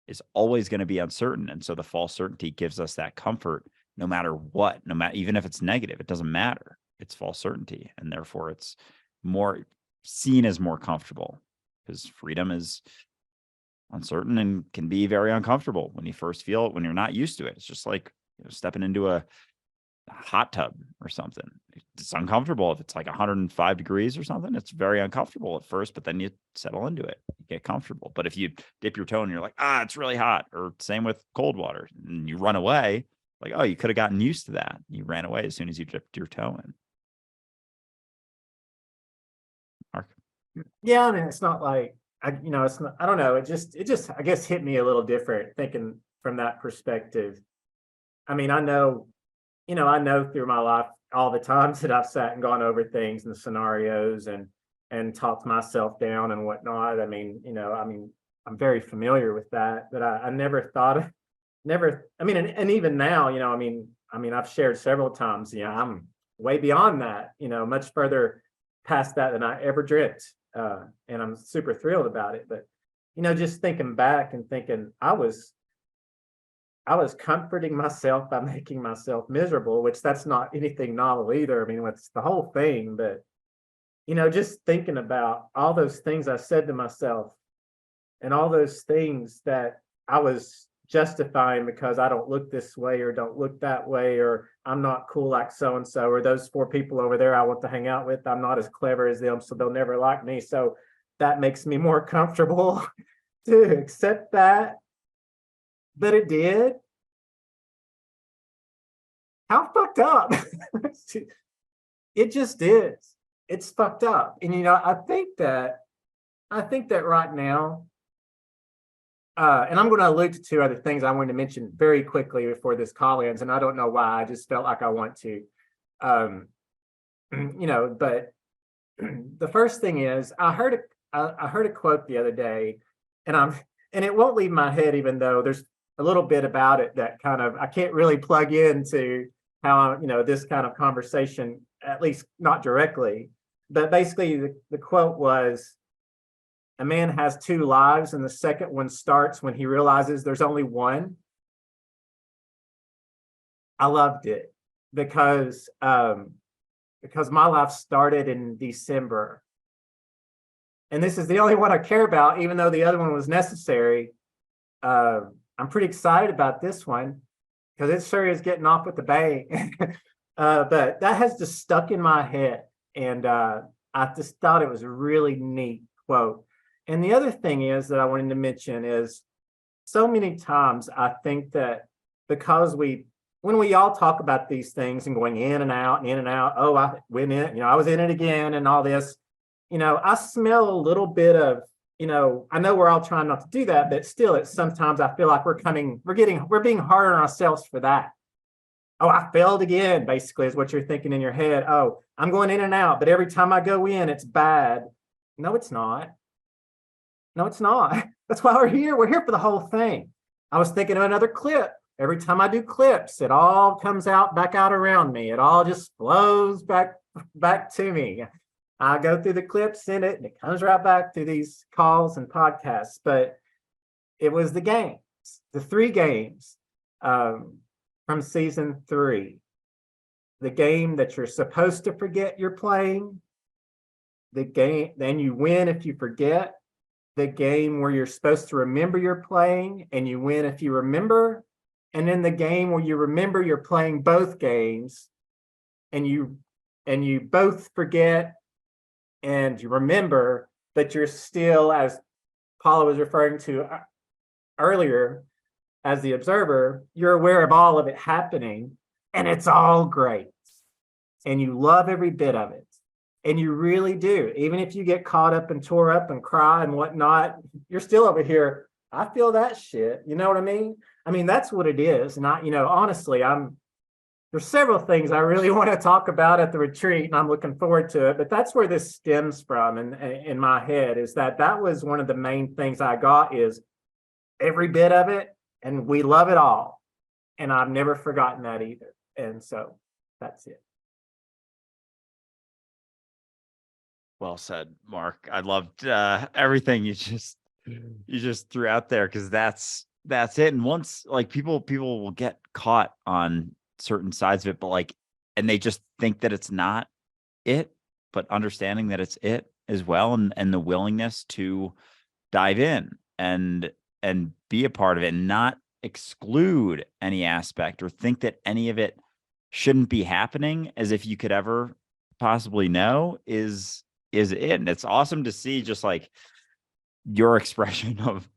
is always going to be uncertain. And so the false certainty gives us that comfort no matter what, even if it's negative, it doesn't matter. It's false certainty. And therefore it's more seen as more comfortable, because freedom is uncertain and can be very uncomfortable when you first feel it, when you're not used to it. It's just like stepping into a hot tub or something. It's uncomfortable if it's like 105 degrees or something. It's very uncomfortable at first, but then you settle into it, you get comfortable. But if you dip your toe and you're like, it's really hot, or same with cold water, and you run away, like, you could have gotten used to that. You ran away as soon as you dipped your toe in. Mark? Yeah, I mean, it's not like it's not, I don't know. It just I guess hit me a little different thinking from that perspective. I mean, I know through my life all the times that I've sat and gone over things and scenarios and talked myself down and whatnot. I mean, I'm very familiar with that, but I never thought of, and even now, I've shared several times, I'm way beyond that, much further past that than I ever dreamt. And I'm super thrilled about it. But, just thinking back and thinking I was comforting myself by making myself miserable, which that's not anything novel either. I mean, it's the whole thing, but, just thinking about all those things I said to myself and all those things that I was justifying because I don't look this way or don't look that way, or I'm not cool like so-and-so, or those 4 people over there I want to hang out with, I'm not as clever as them, so they'll never like me. So that makes me more comfortable to accept that. But it did. How fucked up. It just is. It's fucked up. And, I think that I think that right now, and I'm going to allude to two other things I wanted to mention very quickly before this call ends, and I don't know why, I just felt like I want to. But the first thing is I heard a quote the other day, and it won't leave my head, even though there's a little bit about it that kind of I can't really plug into how this kind of conversation, at least not directly. But basically, the quote was, "A man has two lives, and the second one starts when he realizes there's only one." I loved it because my life started in December. And this is the only one I care about, even though the other one was necessary. I'm pretty excited about this one because it sure is getting off with the bang. But that has just stuck in my head. And I just thought it was a really neat quote. And the other thing is that I wanted to mention is so many times I think that because when we all talk about these things and going in and out and in and out, oh, I went in, I was in it again and all this, I smell a little bit of, I know we're all trying not to do that, but still it's sometimes I feel like we're being hard on ourselves for that. Oh, I failed again, basically is what you're thinking in your head. Oh, I'm going in and out, but every time I go in, it's bad. No, it's not. No, it's not. That's why we're here. We're here for the whole thing. I was thinking of another clip. Every time I do clips, it all comes back out around me. It all just flows back to me. I go through the clips in it, and it comes right back to these calls and podcasts. But it was the games, the 3 games from season 3. The game that you're supposed to forget you're playing. The game, then you win if you forget. The game where you're supposed to remember you're playing, and you win if you remember. And then the game where you remember you're playing both games, and you both forget and you remember, but you're still, as Paula was referring to earlier, as the observer, you're aware of all of it happening, and it's all great. And you love every bit of it. And you really do. Even if you get caught up and tore up and cry and whatnot, you're still over here. I feel that shit. You know what I mean? I mean, that's what it is. And honestly, there's several things I really want to talk about at the retreat, and I'm looking forward to it. But that's where this stems from in my head, is that was one of the main things I got, is every bit of it, and we love it all. And I've never forgotten that either. And so that's it. Well said, Mark. I loved everything you just threw out there, because that's it. And once, like, people will get caught on certain sides of it, but and they just think that it's not it, but understanding that it's it as well, and the willingness to dive in and be a part of it, and not exclude any aspect or think that any of it shouldn't be happening, as if you could ever possibly know, is it. And it's awesome to see, just like your expression of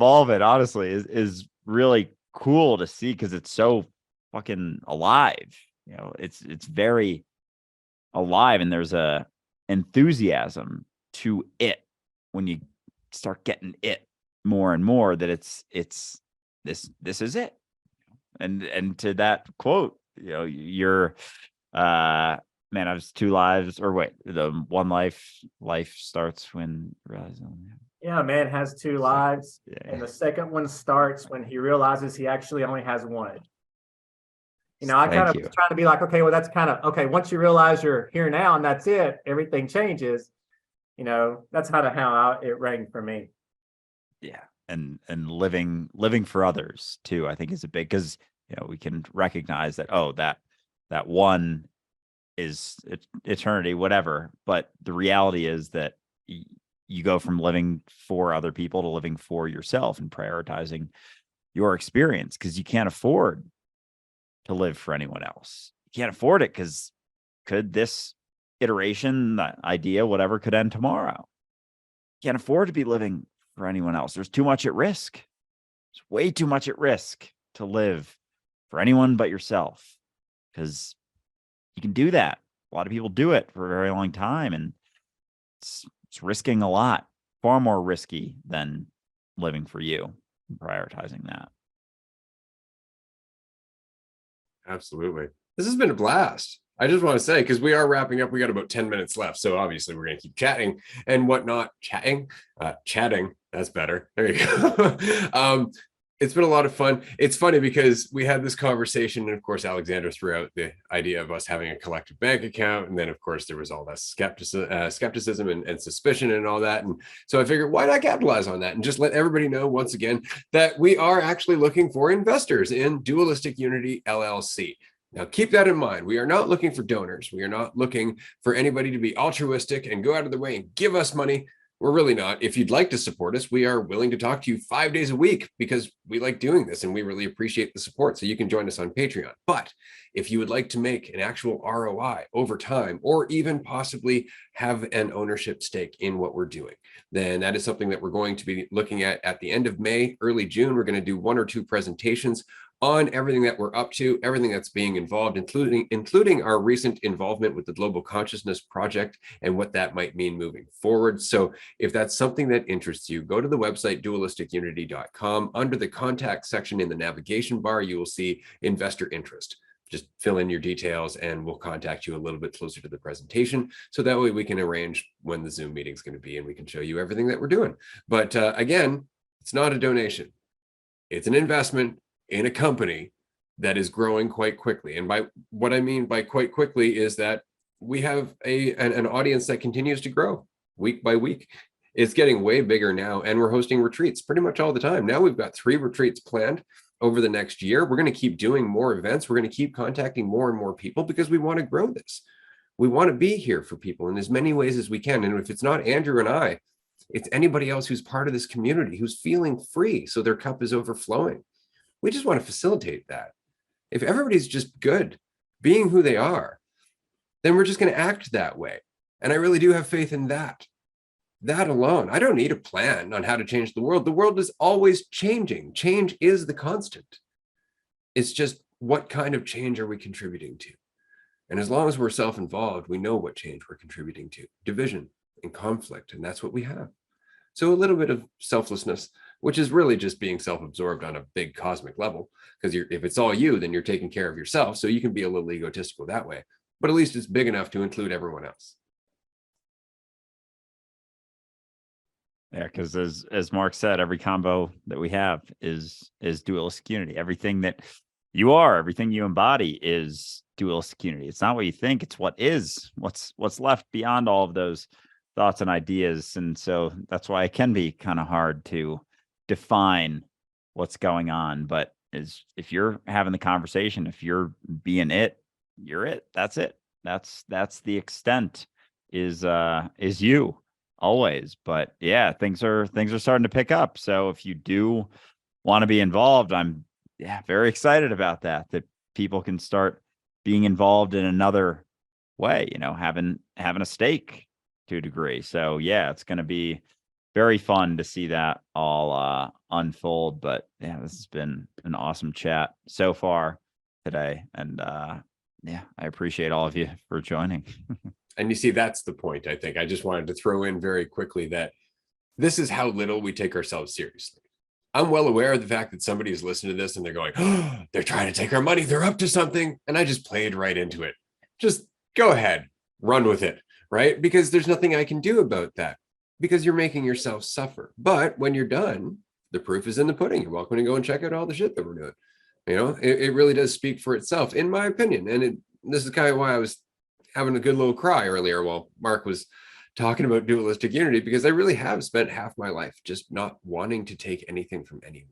all of it, honestly, is really cool to see, because it's so fucking alive. It's very alive, and there's a enthusiasm to it when you start getting it more and more, that it's this is it. And to that quote, you're man, I was 2 lives, or wait, the one life starts when Yeah, man has 2 lives, yeah. and the second one starts when he realizes he actually only has one. I kind of was trying to be like, okay, well, that's kind of okay. Once you realize you're here now and that's it, everything changes. That's kind of how it rang for me. Yeah, and living for others too, I think, is a big, because we can recognize that, oh, that one is eternity, whatever. But the reality is that you go from living for other people to living for yourself and prioritizing your experience, because you can't afford to live for anyone else. You can't afford it, because could this iteration, the idea, whatever, could end tomorrow. You can't afford to be living for anyone else. There's too much at risk. There's way too much at risk to live for anyone but yourself, because you can do that. A lot of people do it for a very long time, and it's risking a lot. far more risky than living for you, prioritizing that. Absolutely. This has been a blast. I just want to say, because we are wrapping up, we got about 10 minutes left. So obviously we're going to keep chatting and whatnot. Chatting, that's better. There you go. It's been a lot of fun. It's funny because we had this conversation, and of course, Alexandra threw out the idea of us having a collective bank account. And then, of course, there was all that skepticism and suspicion and all that. And so I figured, why not capitalize on that and just let everybody know once again that we are actually looking for investors in Dualistic Unity LLC. Now, keep that in mind. We are not looking for donors. We are not looking for anybody to be altruistic and go out of their way and give us money. We're really not. If you'd like to support us, we are willing to talk to you 5 days a week because we like doing this and we really appreciate the support. So you can join us on Patreon. But if you would like to make an actual ROI over time, or even possibly have an ownership stake in what we're doing, then that is something that we're going to be looking at the end of May, early June. We're going to do 1 or 2 presentations on everything that we're up to, everything that's being involved, including our recent involvement with the Global Consciousness Project and what that might mean moving forward. So if that's something that interests you, go to the website dualisticunity.com. Under the contact section in the navigation bar, you will see investor interest. Just fill in your details and we'll contact you a little bit closer to the presentation. So that way we can arrange when the Zoom meeting is going to be and we can show you everything that we're doing. But again, it's not a donation. It's an investment in a company that is growing quite quickly. And by what I mean by quite quickly is that we have an audience that continues to grow week by week. It's getting way bigger now, and we're hosting retreats pretty much all the time. Now we've got 3 retreats planned over the next year. We're going to keep doing more events. We're going to keep contacting more and more people because we want to grow this. We want to be here for people in as many ways as we can. And if it's not Andrew and I, it's anybody else who's part of this community who's feeling free so their cup is overflowing. We just want to facilitate that. If everybody's just good, being who they are, then we're just going to act that way. And I really do have faith in that. That alone. I don't need a plan on how to change the world. The world is always changing. Change is the constant. It's just what kind of change are we contributing to? And as long as we're self-involved, we know what change we're contributing to. Division and conflict, and that's what we have. So a little bit of selflessness, which is really just being self-absorbed on a big cosmic level, because if it's all you, then you're taking care of yourself. So you can be a little egotistical that way, but at least it's big enough to include everyone else. Yeah, because as Mark said, every combo that we have is dualistic unity. Everything that you are, everything you embody is dualistic unity. It's not what you think, it's what is, what's left beyond all of those thoughts and ideas. And so that's why it can be kind of hard to define what's going on. But if you're having the conversation, if you're being it, you're it. That's it. That's the extent is you always. But yeah, things are starting to pick up. So if you do want to be involved, I'm very excited about that people can start being involved in another way, having a stake to a degree. So yeah, it's going to be very fun to see that all unfold. But yeah, this has been an awesome chat so far today. And I appreciate all of you for joining. And you see, that's the point. I think I just wanted to throw in very quickly that this is how little we take ourselves seriously. I'm well aware of the fact that somebody is listening to this and they're going, oh, they're trying to take our money. They're up to something. And I just played right into it. Just go ahead, run with it, right? Because there's nothing I can do about that because you're making yourself suffer. But when you're done, the proof is in the pudding. You're welcome to go and check out all the shit that we're doing. It really does speak for itself, in my opinion. And this is kind of why I was having a good little cry earlier while Mark was talking about dualistic unity, because I really have spent half my life just not wanting to take anything from anyone,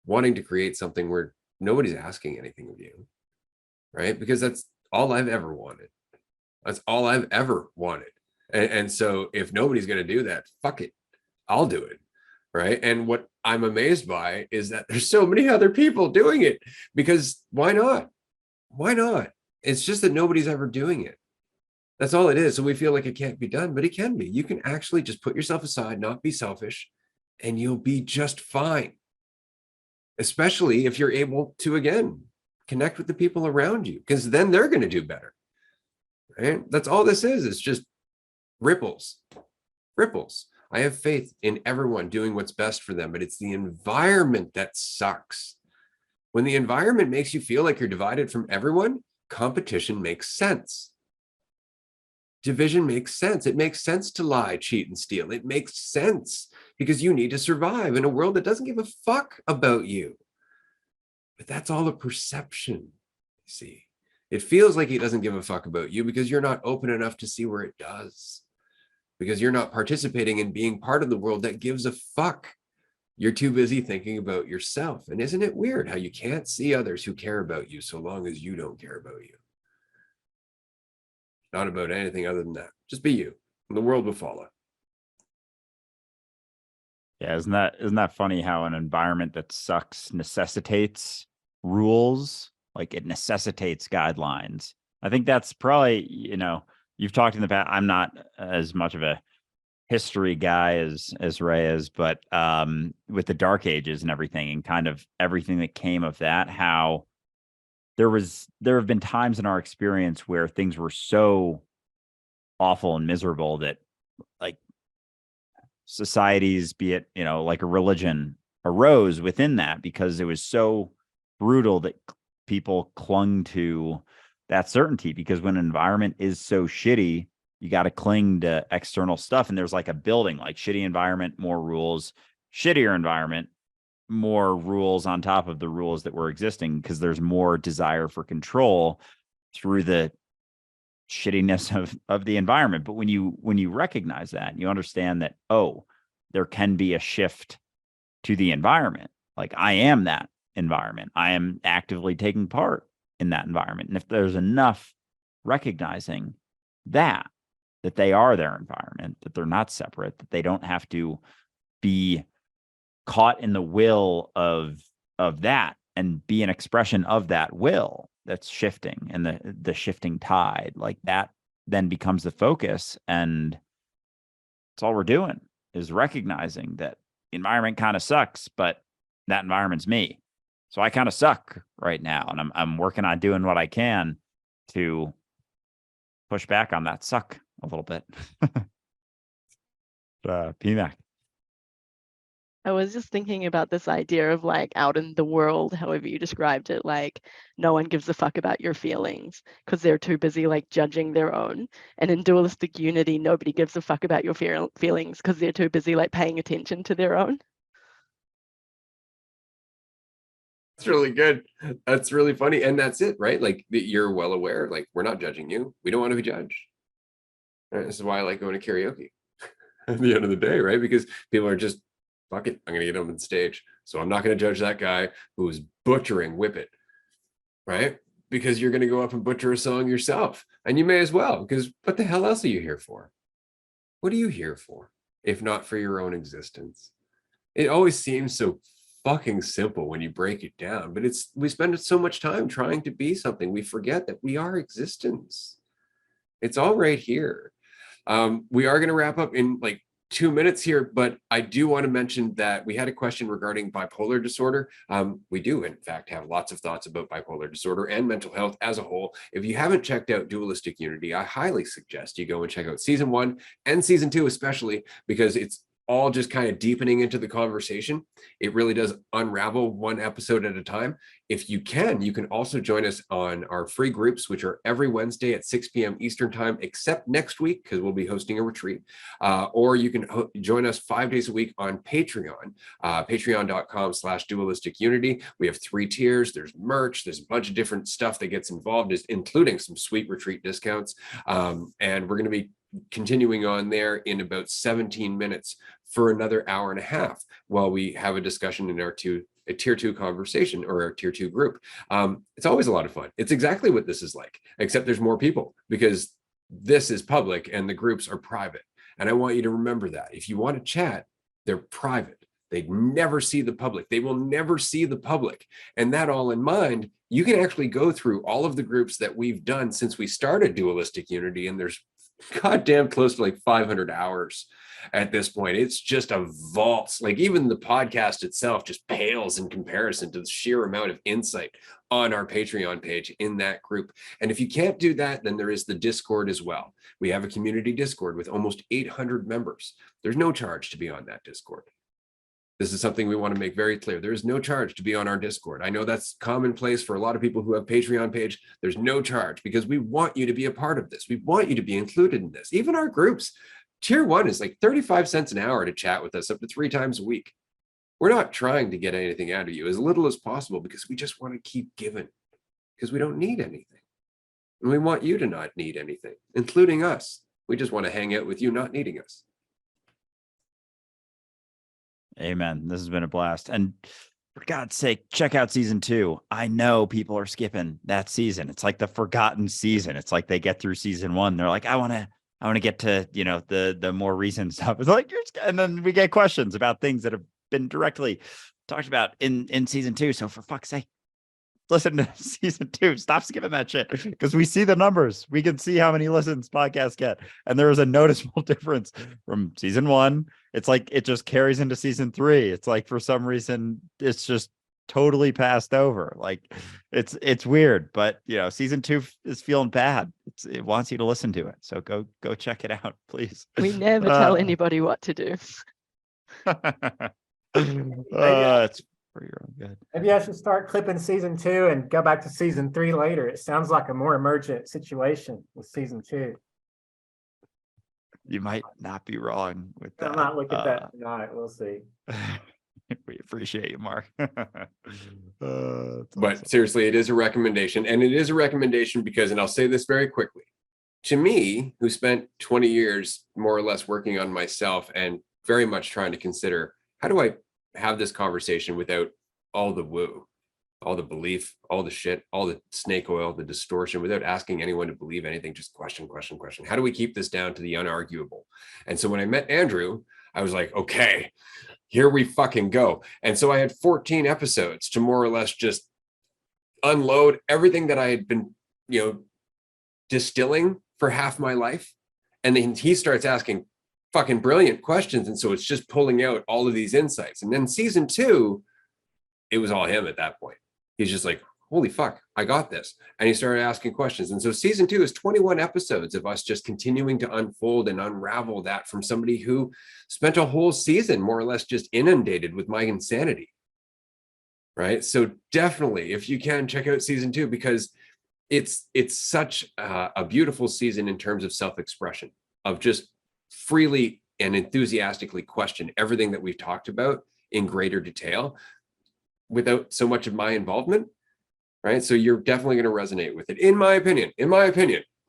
wanting to create something where nobody's asking anything of you, right? Because that's all I've ever wanted. That's all I've ever wanted. And so if nobody's going to do that, fuck it, I'll do it, right? And what I'm amazed by is that there's so many other people doing it, because why not? Why not? It's just that nobody's ever doing it. That's all it is. So we feel like it can't be done, but it can be. You can actually just put yourself aside, not be selfish, and you'll be just fine. Especially if you're able to, again, connect with the people around you, because then they're going to do better. Right? That's all this is. It's just ripples. I have faith in everyone doing what's best for them, but it's the environment that sucks. When the environment makes you feel like you're divided from everyone, competition makes sense. Division makes sense. It makes sense to lie, cheat, and steal. It makes sense because you need to survive in a world that doesn't give a fuck about you. But that's all a perception, you see. It feels like it doesn't give a fuck about you because you're not open enough to see where it does. Because you're not participating in being part of the world that gives a fuck. You're too busy thinking about yourself. And isn't it weird how you can't see others who care about you so long as you don't care about you? Not about anything other than that. Just be you, and the world will follow. Yeah, isn't that funny how an environment that sucks necessitates rules? Like it necessitates guidelines. I think that's probably, you've talked in the past. I'm not as much of a history guy as Ray is, but with the Dark Ages and everything, and kind of everything that came of that, how there have been times in our experience where things were so awful and miserable that like societies, be it, like a religion, arose within that because it was so brutal that people clung to that certainty. Because when an environment is so shitty, you got to cling to external stuff. And there's like a building, like shitty environment, more rules, shittier environment, more rules on top of the rules that were existing, because there's more desire for control through the shittiness of the environment. But when you recognize that, you understand that, oh, there can be a shift to the environment. Like I am that environment. I am actively taking part in that environment. And if there's enough recognizing that they are their environment, that they're not separate, that they don't have to be caught in the will of that and be an expression of that will that's shifting, and the shifting tide, like that then becomes the focus. And that's all we're doing, is recognizing that the environment kind of sucks, but that environment's me. So I kind of suck right now, and I'm working on doing what I can to push back on that suck a little bit. PMAC. I was just thinking about this idea of like out in the world, however you described it, like no one gives a fuck about your feelings because they're too busy like judging their own. And in Dualistic Unity, nobody gives a fuck about your feelings because they're too busy like paying attention to their own. That's really good. That's really funny. And that's it, right? Like you're well aware, like we're not judging you. We don't want to be judged. Right? This is why I like going to karaoke at the end of the day, right? Because people are just, fuck it, I'm going to get on the stage. So I'm not going to judge that guy who's butchering Whip It, right? Because you're going to go up and butcher a song yourself. And you may as well, because what the hell else are you here for? What are you here for, if not for your own existence? It always seems so fucking simple when you break it down, but we spend so much time trying to be something. We forget that we are existence. It's all right here. We are going to wrap up in like 2 minutes here, but I do want to mention that we had a question regarding bipolar disorder. We do, in fact, have lots of thoughts about bipolar disorder and mental health as a whole. If you haven't checked out Dualistic Unity, I highly suggest you go and check out season 1 and season 2, especially because it's all just kind of deepening into the conversation. It really does unravel one episode at a time. If you can also join us on our free groups, which are every Wednesday at 6 p.m. Eastern time, except next week, because we'll be hosting a retreat. Or you can join us 5 days a week on Patreon, patreon.com/dualisticunity. We have 3 tiers. There's merch. There's a bunch of different stuff that gets involved, including some sweet retreat discounts. And we're going to be continuing on there in about 17 minutes for another hour and a half while we have a discussion in our tier 2 conversation, or our tier 2 group. It's always a lot of fun. It's exactly what this is like, except there's more people, because this is public and the groups are private. And I want you to remember that. If you want to chat, they're private. They never see the public. They will never see the public. And that all in mind, you can actually go through all of the groups that we've done since we started Dualistic Unity, and there's goddamn close to like 500 hours at this point. It's just a vault. Like even the podcast itself just pales in comparison to the sheer amount of insight on our Patreon page in that group. And if you can't do that, then there is the Discord as well. We have a community Discord with almost 800 members. There's no charge to be on that Discord. This is something we want to make very clear. There is no charge to be on our Discord. I know that's commonplace for a lot of people who have Patreon page. There's no charge because we want you to be a part of this. We want you to be included in this. Even our groups, tier 1 is like 35 cents an hour to chat with us up to 3 times a week. We're not trying to get anything out of you, as little as possible, because we just want to keep giving, because we don't need anything. And we want you to not need anything, including us. We just want to hang out with you, not needing us. Amen. This has been a blast. And for God's sake, check out season 2. I know people are skipping that season. It's like the forgotten season. It's like they get through season 1. They're like, I want to get to, you know, the more recent stuff. It's like, and then we get questions about things that have been directly talked about in season 2. So for fuck's sake, listen to season 2. Stop skipping that shit, because we see the numbers. We can see how many listens podcasts get, and there is a noticeable difference from season 1. It's like it just carries into season 3. It's like for some reason it's just totally passed over. Like it's weird, but you know, season 2 is feeling bad. It wants you to listen to it, so go check it out, please. We never tell anybody what to do. It's for your own good. Maybe I should start clipping season 2 and go back to season 3 later. It sounds like a more emergent situation with season 2. You might not be wrong with that. I'll not look at that tonight. We'll see. We appreciate you, Mark. But awesome. seriously, it is a recommendation, and it is a recommendation because, and I'll say this very quickly, to me, who spent 20 years more or less working on myself and very much trying to consider, how do I have this conversation without all the woo, all the belief, all the shit, all the snake oil, the distortion, without asking anyone to believe anything, just question. How do we keep this down to the unarguable? And so when I met Andrew, I was like, okay, here we fucking go. And so I had 14 episodes to more or less just unload everything that I had been, you know, distilling for half my life. And then he starts asking fucking brilliant questions. And so it's just pulling out all of these insights. And then season 2, it was all him at that point. He's just like, holy fuck, I got this. And he started asking questions. And so season 2 is 21 episodes of us just continuing to unfold and unravel that from somebody who spent a whole season more or less just inundated with my insanity. Right. So definitely, if you can, check out season 2, because it's such a beautiful season in terms of self-expression, of just freely and enthusiastically question everything that we've talked about in greater detail without so much of my involvement. Right. So you're definitely going to resonate with it. In my opinion,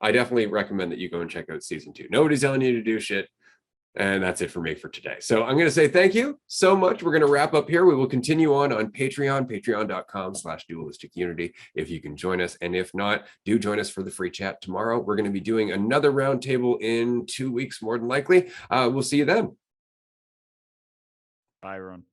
I definitely recommend that you go and check out season 2. Nobody's telling you to do shit. And that's it for me for today. So I'm going to say thank you so much. We're going to wrap up here. We will continue on Patreon, patreon.com/dualistic unity. If you can join us. And if not, do join us for the free chat tomorrow. We're going to be doing another roundtable in 2 weeks, more than likely. We'll see you then. Bye, everyone.